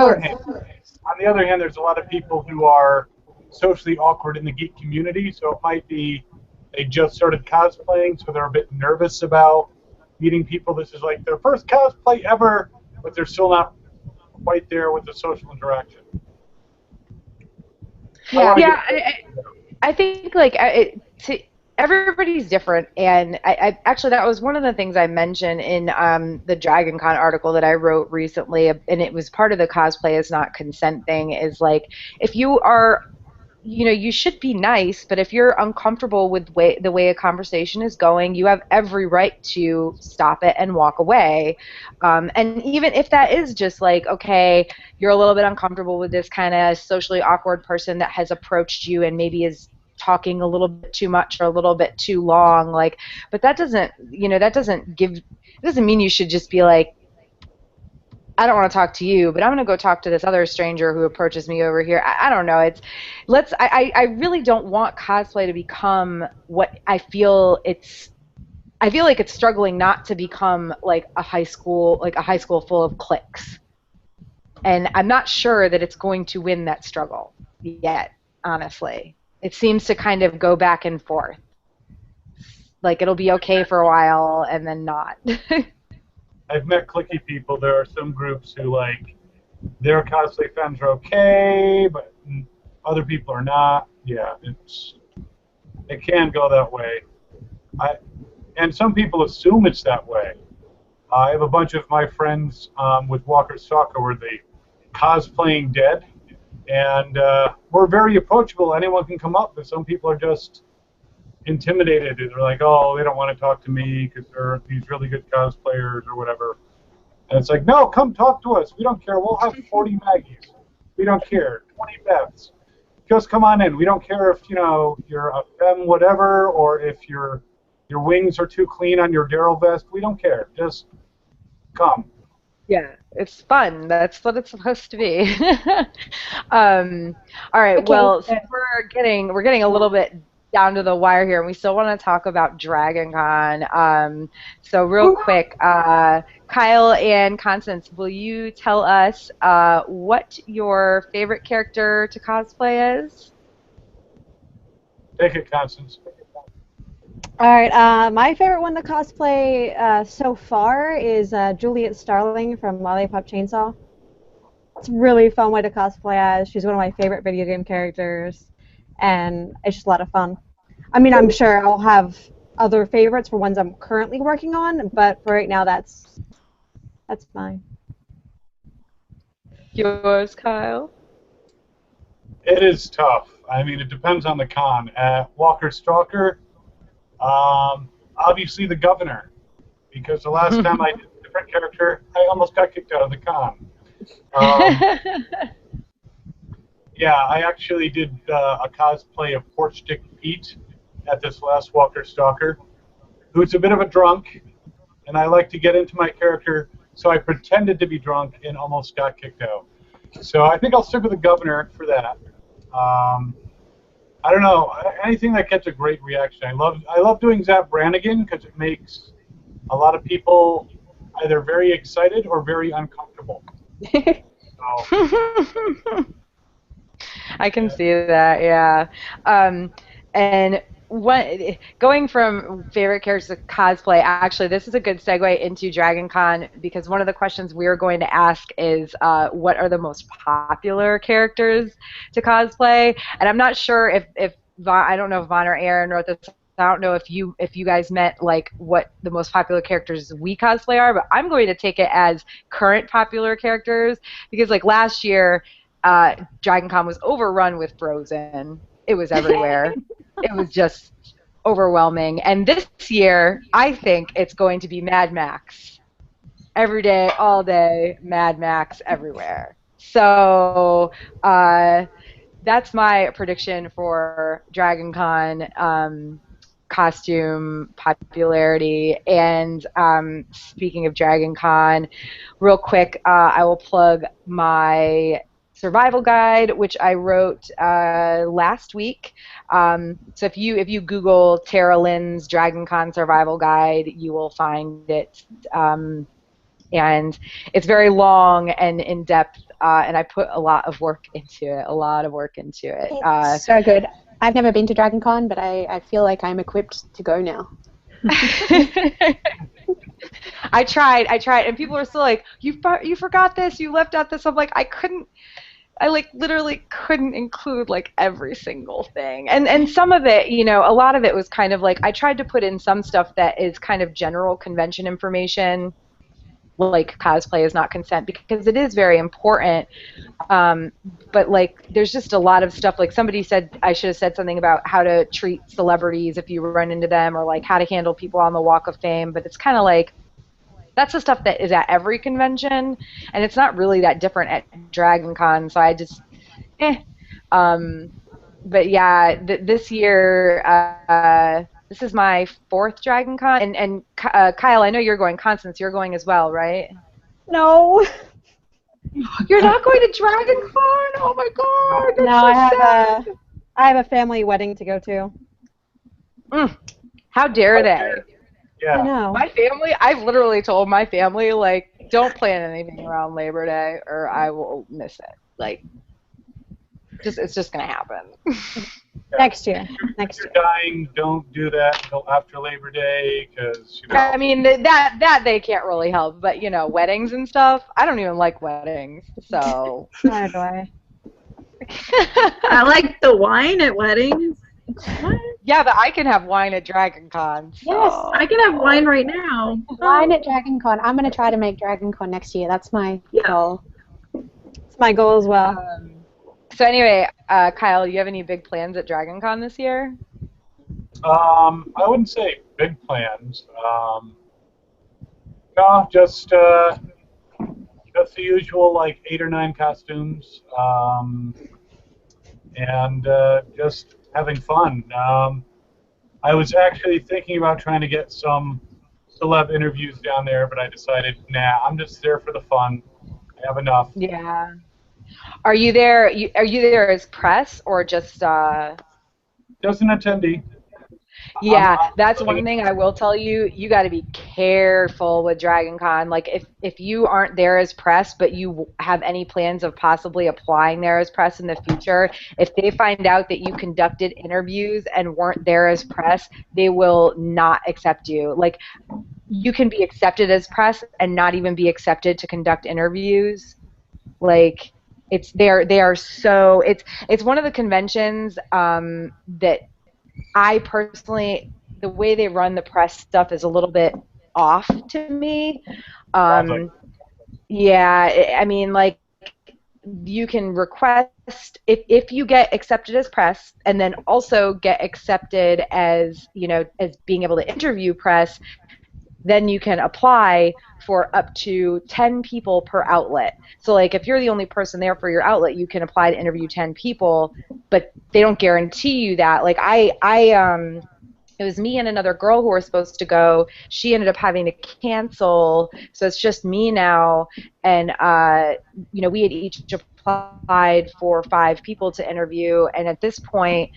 other hand, there's a lot of people who are socially awkward in the geek community, so it might be they just started cosplaying, so they're a bit nervous about meeting people. This is like their first cosplay ever, but they're still not quite there with the social interaction. yeah. Yeah, I think like everybody's different, and I actually that was one of the things I mentioned in the Dragon Con article that I wrote recently, and it was part of the cosplay is not consent thing. Is like if you are you should be nice, but if you're uncomfortable with the way a conversation is going, you have every right to stop it and walk away. And even if that is just like, okay, you're a little bit uncomfortable with this kind of socially awkward person that has approached you and maybe is talking a little bit too much or a little bit too long, like, but that doesn't, it doesn't mean you should just be like, I don't want to talk to you, but I'm going to go talk to this other stranger who approaches me over here. I don't know. I really don't want cosplay to become what I feel it's. I feel like it's struggling not to become like a high school full of cliques. And I'm not sure that it's going to win that struggle yet, honestly. It seems to kind of go back and forth. Like it'll be okay for a while and then not. I've met cliquey people. There are some groups who like their cosplay fans are okay, but other people are not. Yeah, it can go that way. And some people assume it's that way. I have a bunch of my friends with Walker Stalker where they cosplaying dead, and we're very approachable. Anyone can come up, but some people are just intimidated. They're like, oh, they don't want to talk to me because they're these really good cosplayers or whatever. And it's like, no, come talk to us. We don't care. We'll have 40 Maggies. We don't care. 20 Beths. Just come on in. We don't care if you're a femme whatever or if your wings are too clean on your Daryl vest. We don't care. Just come. Yeah, it's fun. That's what it's supposed to be. All right. Okay. Well, so we're getting a little bit down to the wire here, and we still want to talk about Dragon Con. So real quick, Kyle and Constance, will you tell us what your favorite character to cosplay is? Take it, Constance. All right, my favorite one to cosplay so far is Juliet Starling from Lollipop Chainsaw. It's a really fun way to cosplay as. She's one of my favorite video game characters, and it's just a lot of fun. I mean, I'm sure I'll have other favorites for ones I'm currently working on, but for right now, that's mine. Yours, Kyle? It is tough. I mean, it depends on the con. At Walker Stalker, obviously the governor, because the last time I did a different character, I almost got kicked out of the con. Yeah, I actually did a cosplay of Porch Dick Pete at this last Walker Stalker, who's a bit of a drunk, and I like to get into my character, so I pretended to be drunk and almost got kicked out. So I think I'll stick with the governor for that. I don't know, anything that gets a great reaction. I love doing Zap Brannigan because it makes a lot of people either very excited or very uncomfortable. So. I can see that, yeah. And going from favorite characters to cosplay, actually, this is a good segue into Dragon Con because one of the questions we're going to ask is what are the most popular characters to cosplay? And I'm not sure if Vaughn, I don't know if Vaughn or Erin wrote this. I don't know if you guys meant like what the most popular characters we cosplay are, but I'm going to take it as current popular characters because like last year, Dragon Con was overrun with Frozen. It was everywhere. It was just overwhelming. And this year, I think it's going to be Mad Max. Every day, all day, Mad Max everywhere. So that's my prediction for Dragon Con. costume popularity. And speaking of Dragon Con, real quick, I will plug my survival guide, which I wrote last week. So if you Google Tara Lynn's Dragon Con survival guide, you will find it. And it's very long and in depth, and I put a lot of work into it. It's so good. I've never been to Dragon Con, but I feel like I'm equipped to go now. I tried, and people are still like, you forgot this, you left out this. I'm like, I like literally couldn't include like every single thing. And some of it, a lot of it was kind of like I tried to put in some stuff that is kind of general convention information, like cosplay is not consent, because it is very important. But like there's just a lot of stuff, like somebody said I should have said something about how to treat celebrities if you run into them, or like how to handle people on the Walk of Fame, but it's kind of like that's the stuff that is at every convention, and it's not really that different at Dragon Con, so I just but yeah, this year this is my 4th Dragon Con, and Kyle, I know you're going. Constance, you're going as well, right? No. You're not going to Dragon Con? Oh my God! That's No, so sad. I have a family wedding to go to. How dare they? Yeah. I know. My family, I've literally told my family, like, don't plan anything around Labor Day or I will miss it. Like, it's just going to happen. Next year. If you're dying, don't do that until after Labor Day, because, I mean, that they can't really help, but, weddings and stuff, I don't even like weddings, so. Neither do I. I like the wine at weddings. What? Yeah, but I can have wine at Dragon Con. So. Yes, I can have wine right now. Wine at Dragon Con. I'm going to try to make Dragon Con next year. That's my goal. It's my goal as well. So anyway, Kyle, do you have any big plans at Dragon Con this year? I wouldn't say big plans. No, just the usual, like 8 or 9 costumes, and just having fun. I was actually thinking about trying to get some celeb interviews down there, but I decided, nah, I'm just there for the fun. I have enough. Yeah. Are you there? Are you there as press or just? Just an attendee. Yeah, that's one thing I will tell you. You got to be careful with Dragon Con. Like, if you aren't there as press, but you have any plans of possibly applying there as press in the future, if they find out that you conducted interviews and weren't there as press, they will not accept you. Like, you can be accepted as press and not even be accepted to conduct interviews. Like, it's they are so it's one of the conventions that I personally, the way they run the press stuff is a little bit off to me. Yeah, I mean, like, you can request, if you get accepted as press and then also get accepted as, as being able to interview press, then you can apply for up to 10 people per outlet. So, like, if you're the only person there for your outlet, you can apply to interview 10 people, but they don't guarantee you that. Like, it was me and another girl who were supposed to go. She ended up having to cancel, so it's just me now. And, we had each applied for 5 people to interview, and at this point,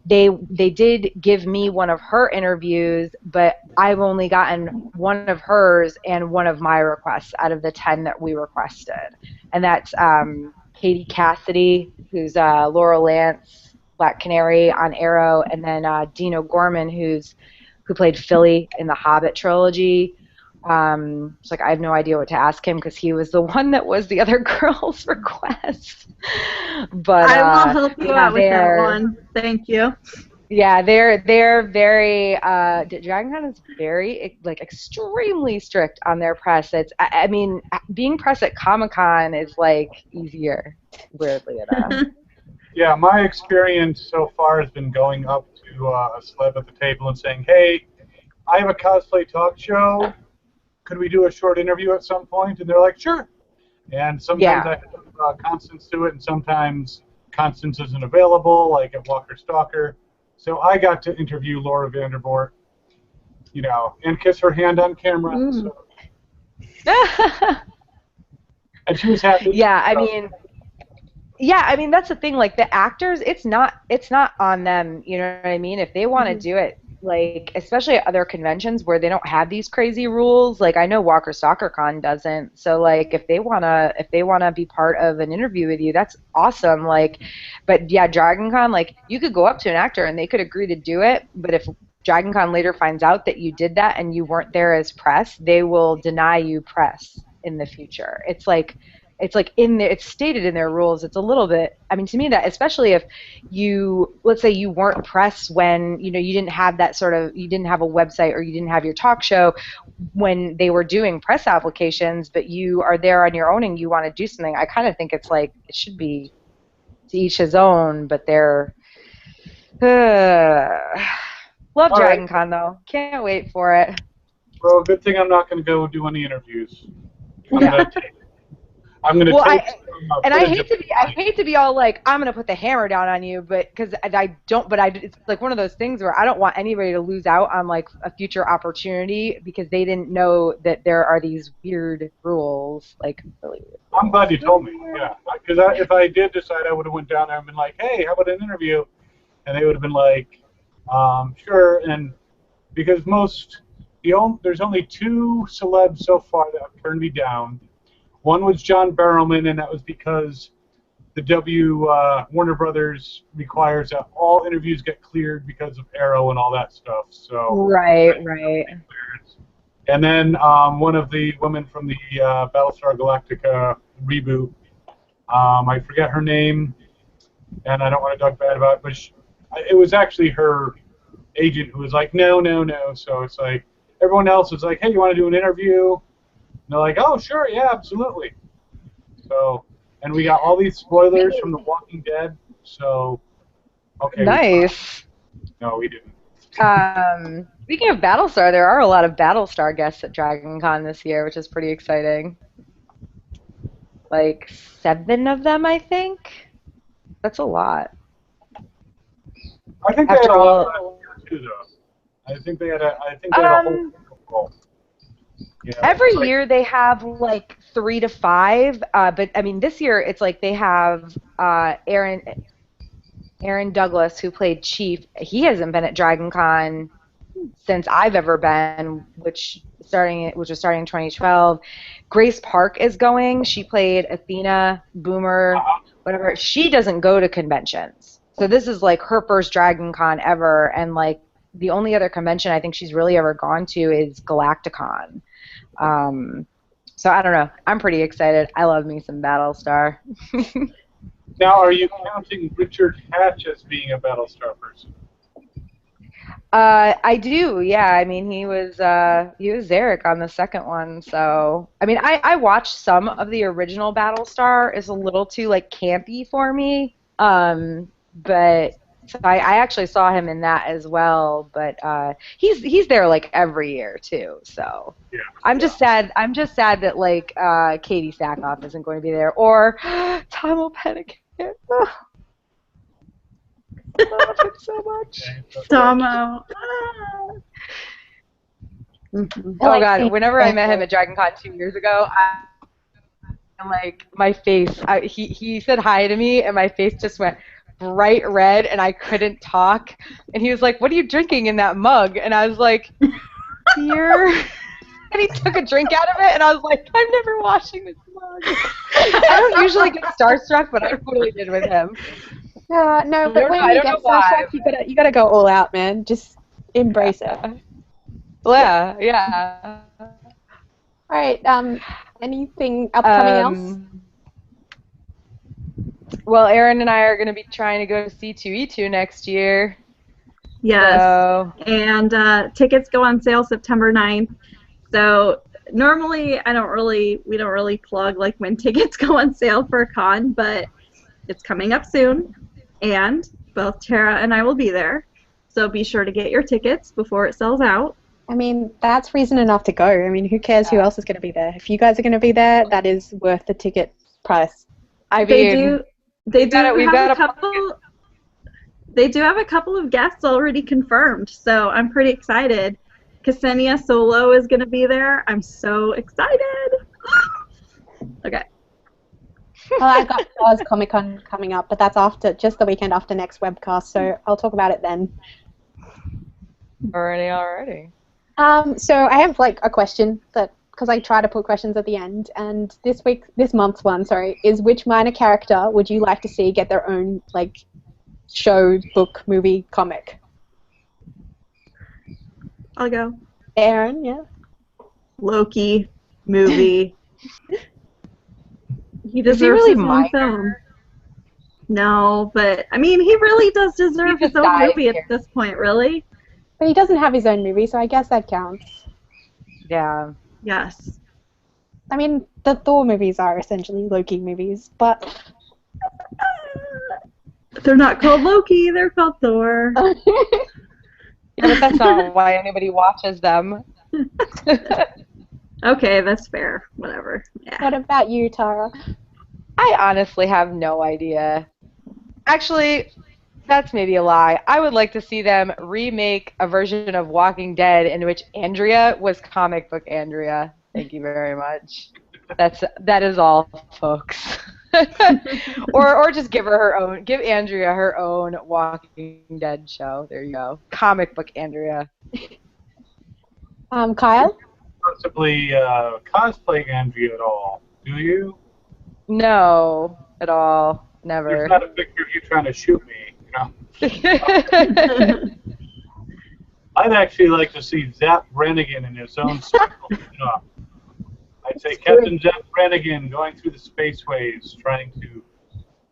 they did give me one of her interviews, but I've only gotten one of hers and one of my requests out of the 10 that we requested. And that's Katie Cassidy, who's Laura Lance, Black Canary on Arrow, and then Dino Gorman, who played Philly in the Hobbit trilogy. It's like I have no idea what to ask him because he was the one that was the other girl's request. But I will help you out with that one. Thank you. Yeah, they're very DragonCon is very extremely strict on their press. I mean, being press at Comic-Con is like easier, weirdly enough. Yeah, my experience so far has been going up to a celeb at the table and saying, "Hey, I have a cosplay talk show. Could we do a short interview at some point?" And they're like, "Sure." And sometimes I have Constance do it, and sometimes Constance isn't available, like at Walker Stalker. So I got to interview Laura Vandervoort, you know, and kiss her hand on camera. Mm. So. And she was happy. Yeah, I mean, that's the thing. Like the actors, it's not on them. You know what I mean? If they want to do it, like especially at other conventions where they don't have these crazy rules. Like I know Walker Stalker Con doesn't. So like if they wanna be part of an interview with you, that's awesome. Like, but yeah, Dragon Con, like you could go up to an actor and they could agree to do it. But if Dragon Con later finds out that you did that and you weren't there as press, they will deny you press in the future. It's like in there, it's stated in their rules. It's a little bit, I mean, to me that, especially if you, let's say you weren't press when, you know, you didn't have that sort of, you didn't have a website or you didn't have your talk show when they were doing press applications, but you are there on your own and you want to do something. I kind of think it's like, it should be to each his own, but they're, love Dragon Con though. Can't wait for it. Well, good thing I'm not going to go do any interviews. I'm gonna Well, take and I hate to be all like, I'm gonna put the hammer down on you, but because I don't, but it's like one of those things where I don't want anybody to lose out on like a future opportunity because they didn't know that there are these weird rules, like really weird. I'm glad you told me. Yeah, because if I did decide, I would have went down there and been like, hey, how about an interview? And they would have been like, sure. And because there's only 2 celebs so far that have turned me down. One was John Barrowman, and that was because the Warner Brothers requires that all interviews get cleared because of Arrow and all that stuff. So right. And then one of the women from the Battlestar Galactica reboot, I forget her name, and I don't want to talk bad about it, but it was actually her agent who was like, no. So it's like everyone else was like, hey, you want to do an interview? And they're like, oh, sure, yeah, absolutely. So, and we got all these spoilers from The Walking Dead. So, okay. Nice. No, we didn't. Speaking of Battlestar, there are a lot of Battlestar guests at Dragon Con this year, which is pretty exciting. Like 7 of them, I think. That's a lot. I think they had a lot last year too, though. I think they had a whole. You know, every year they have like 3 to 5, but I mean this year it's like they have Aaron Douglas, who played Chief. He hasn't been at Dragon Con since I've ever been, which was starting in 2012. Grace Park is going. She played Athena, Boomer, whatever. She doesn't go to conventions, so this is like her first Dragon Con ever, and like the only other convention I think she's really ever gone to is Galacticon. So I don't know. I'm pretty excited. I love me some Battlestar. Now, are you counting Richard Hatch as being a Battlestar person? I do, yeah. I mean, he was Zarek on the second one, so I mean, I watched some of the original Battlestar. It's a little too like campy for me, but so I actually saw him in that as well. But he's there like every year too. So yeah, I'm just sad that like Katie Sackhoff isn't going to be there, or Tom O'Pennick. I love him so much. Tomo. Oh God! Whenever I met him at Dragon Con 2 years ago, like my face. He said hi to me, and my face just went bright red, and I couldn't talk. And he was like, "What are you drinking in that mug?" And I was like, "Beer." And he took a drink out of it, and I was like, "I'm never washing this mug." I don't usually get starstruck, but I totally did with him. No, but when you get starstruck, you gotta go all out, man. Just embrace it. Yeah. All right. Anything upcoming else? Well, Erin and I are going to be trying to go to C2E2 next year. Yes. So. And tickets go on sale September 9th. So normally we don't really plug like when tickets go on sale for a con, but it's coming up soon, and both Tara and I will be there. So be sure to get your tickets before it sells out. I mean, that's reason enough to go. I mean, who cares who else is going to be there? If you guys are going to be there, that is worth the ticket price. They do have a couple. They do have a couple of guests already confirmed, so I'm pretty excited. Ksenia Solo is going to be there. I'm so excited. Okay. Well, I've got Oz Comic Con coming up, but that's after just the weekend after next webcast, so I'll talk about it then. Alrighty. So I have like a question that because I try to put questions at the end, and this month's one, sorry, is which minor character would you like to see get their own like show, book, movie, comic? I'll go. Erin, yeah. Loki movie. He deserves Is he really his own minor? film. No, but I mean, he really does deserve his just own died movie here. at this point, really. But he doesn't have his own movie, so I guess that counts. Yeah. Yes. I mean, the Thor movies are essentially Loki movies, but They're not called Loki, they're called Thor. But that's not why anybody watches them. Okay, that's fair. Whatever. Yeah. what about you, Tara? I honestly have no idea. Actually, that's maybe a lie. I would like to see them remake a version of Walking Dead in which Andrea was comic book Andrea. Thank you very much. That is all, folks. or just give Andrea her own Walking Dead show. There you go. Comic book Andrea. Kyle? Possibly cosplay Andrea at all? Do you? No, at all. Never. There's not a picture of you trying to shoot me, you know. I'd actually like to see Zap Brannigan in his own special spin-off. I'd say Captain Zap Brannigan going through the spaceways, trying to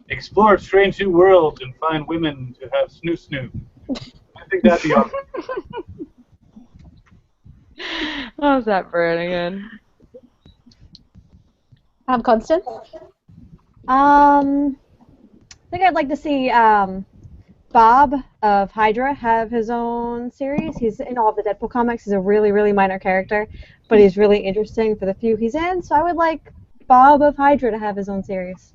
explore strange new worlds and find women to have snoo. I think that'd be awesome. How's that, Brannigan? Constance? I think I'd like to see Bob of Hydra have his own series. He's in all of the Deadpool comics. He's a really, really minor character, but he's really interesting for the few he's in. So I would like Bob of Hydra to have his own series.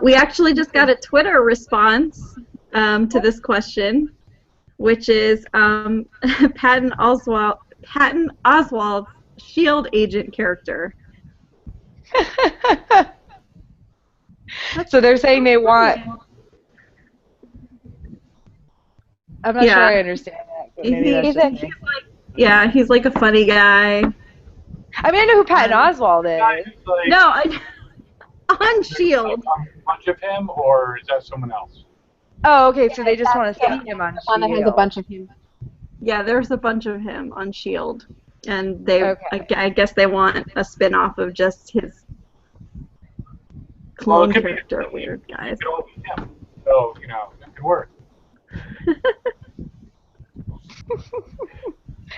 We actually just got a Twitter response to this question, which is Patton Oswalt's S.H.I.E.L.D. agent character. So they're saying they want. I'm not sure I understand that. But maybe that's just me. Yeah, he's like a funny guy. I mean, I know who Patton Oswalt is. Like, No, on S.H.I.E.L.D. a bunch of him, or is that someone else? Oh, okay. So they just want to see him on One that has a S.H.I.E.L.D. bunch of him. Yeah, there's a bunch of him on S.H.I.E.L.D. And they, Okay. I guess they want a spin-off of just his clone could be- character, weird guys. It could all be him. So, you know, it could work.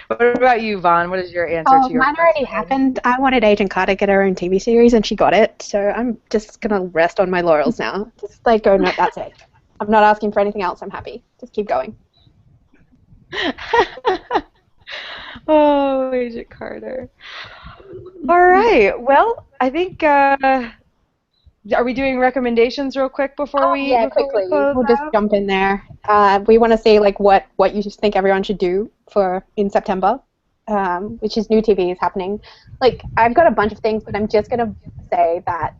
What about you, Vaughn? What is your answer Oh, to your mine already question? happened. I wanted Agent Carter to get her own TV series, and she got it. So I'm just gonna rest on my laurels now. Just like go, no, that's it. I'm not asking for anything else. I'm happy. Just keep going. Oh, Agent Carter. All right. Well, I think. Are we doing recommendations real quick before we? Yeah, before we quickly. close We'll just out? jump in there. We want to see like what you just think everyone should do for in September, which is new TV is happening. Like I've got a bunch of things, but I'm just gonna say that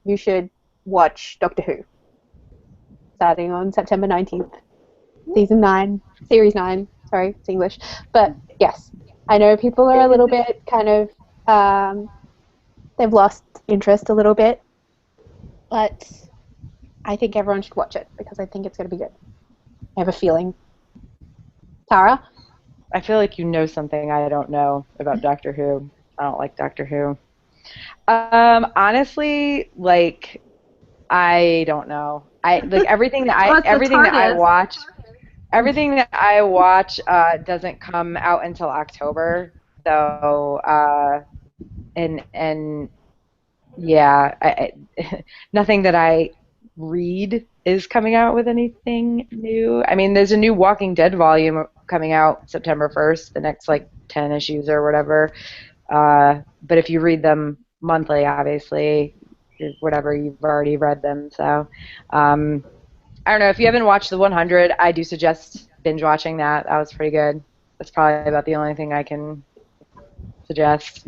you should watch Doctor Who, starting on September 19th, season 9, series 9. Sorry, it's English, but yes, I know people are a little bit kind of they've lost interest a little bit. But I think everyone should watch it because I think it's going to be good. I have a feeling. Tara? I feel like you know something I don't know about Doctor Who. I don't like Doctor Who. Honestly, like, I don't know. I like everything that Oh, it's the everything that I TARDIS. watch. Everything that I watch doesn't come out until October. So and yeah, nothing that I read is coming out with anything new. I mean, there's a new Walking Dead volume coming out September 1st, the next like 10 issues or whatever. But if you read them monthly, obviously, whatever, you've already read them. So I I don't know, if you haven't watched the 100, I do suggest binge watching that. That was pretty good. That's probably about the only thing I can suggest.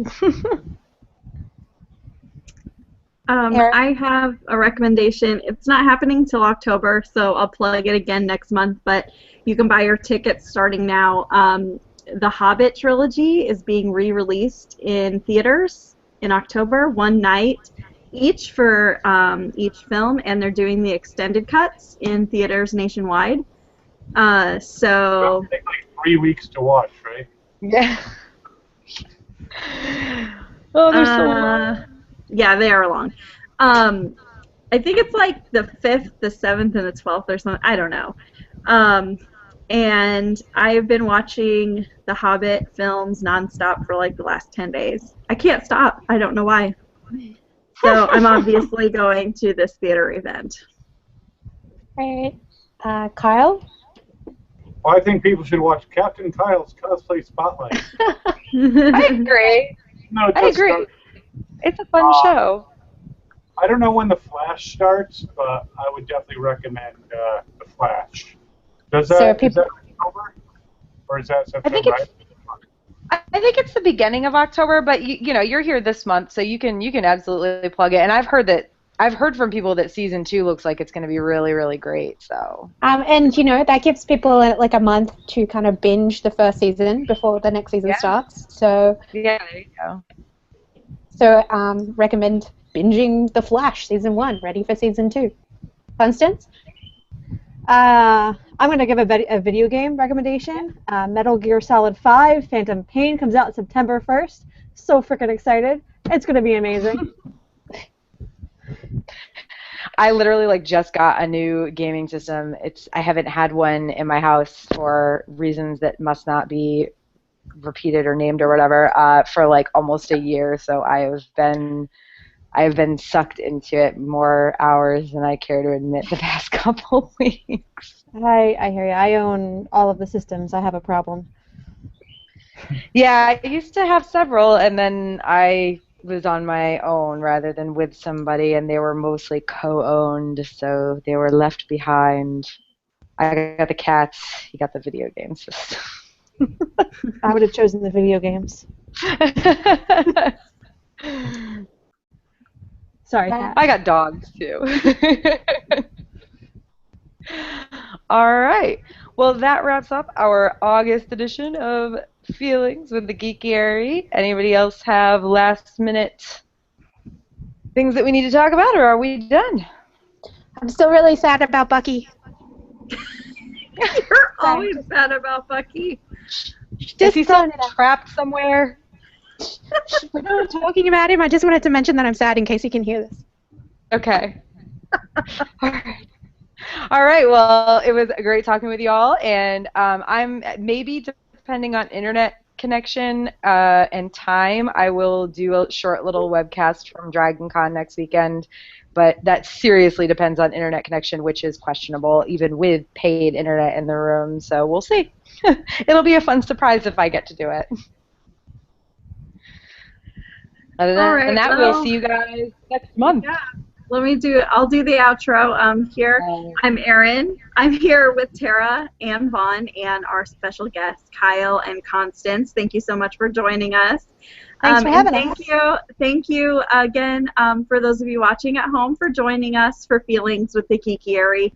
Erin? I have a recommendation. It's not happening till October, so I'll plug it again next month, but you can buy your tickets starting now. The Hobbit trilogy is being re-released in theaters in October, one night each for each film, and they're doing the extended cuts in theaters nationwide. It'll So, take like 3 weeks to watch, right? Yeah. Oh, they're so long. yeah, they are long. I think it's like the 5th, the 7th, and the 12th or something. I don't know. Um, and I've been watching the Hobbit films nonstop for like the last 10 days. I can't stop. I don't know why. So I'm obviously going to this theater event. Right. Kyle? Well, I think people should watch Captain Kyle's Cosplay Spotlight. I agree. No, it I just agree. started. It's a fun show. I don't know when The Flash starts, but I would definitely recommend The Flash. Is that October? Or is that September? I think it's the beginning of October, but you know, you're here this month, so you can absolutely plug it. And I've heard from people that season 2 looks like it's going to be really, really great. So. And you know, that gives people like a month to kind of binge the first season before the next season starts. So. Yeah, there you go. So recommend binging The Flash season 1, ready for season 2. Constance? I'm going to give a video game recommendation. Metal Gear Solid 5 Phantom Pain comes out September 1st. So freaking excited. It's going to be amazing. I literally just got a new gaming system. I haven't had one in my house for reasons that must not be repeated or named or whatever for almost a year. So I have been sucked into it more hours than I care to admit the past couple weeks. I hear you. I own all of the systems. I have a problem. Yeah, I used to have several, and then I was on my own rather than with somebody, and they were mostly co-owned, so they were left behind. I got the cats, he got the video game system. I would have chosen the video games. Sorry, Kat. I got dogs, too. All right. Well, that wraps up our August edition of Feelings with the Geekiary. Anybody else have last-minute things that we need to talk about, or are we done? I'm still really sad about Bucky. You're always sad about Bucky. Is he still trapped somewhere? We're not talking about him. I just wanted to mention that I'm sad in case he can hear this. Okay. All right. All right. Well, it was great talking with you all, and I'm maybe depending on internet connection and time, I will do a short little webcast from DragonCon next weekend. But that seriously depends on internet connection, which is questionable, even with paid internet in the room. So we'll see. It'll be a fun surprise if I get to do it. Other than that, we'll see you guys next month. Yeah. I'll do the outro. Here, I'm Erin. I'm here with Tara and Vaughn and our special guests, Kyle and Constance. Thank you so much for joining us. Thanks for having us. Thank you again for those of you watching at home for joining us for Feelings with the Geekiary.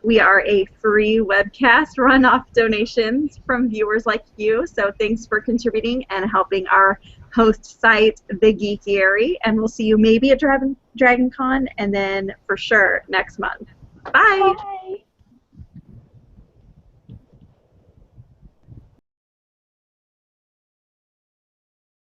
We are a free webcast run off donations from viewers like you, so thanks for contributing and helping our host site, The Geekiary, and we'll see you maybe at DragonCon and then for sure next month. Bye! Bye.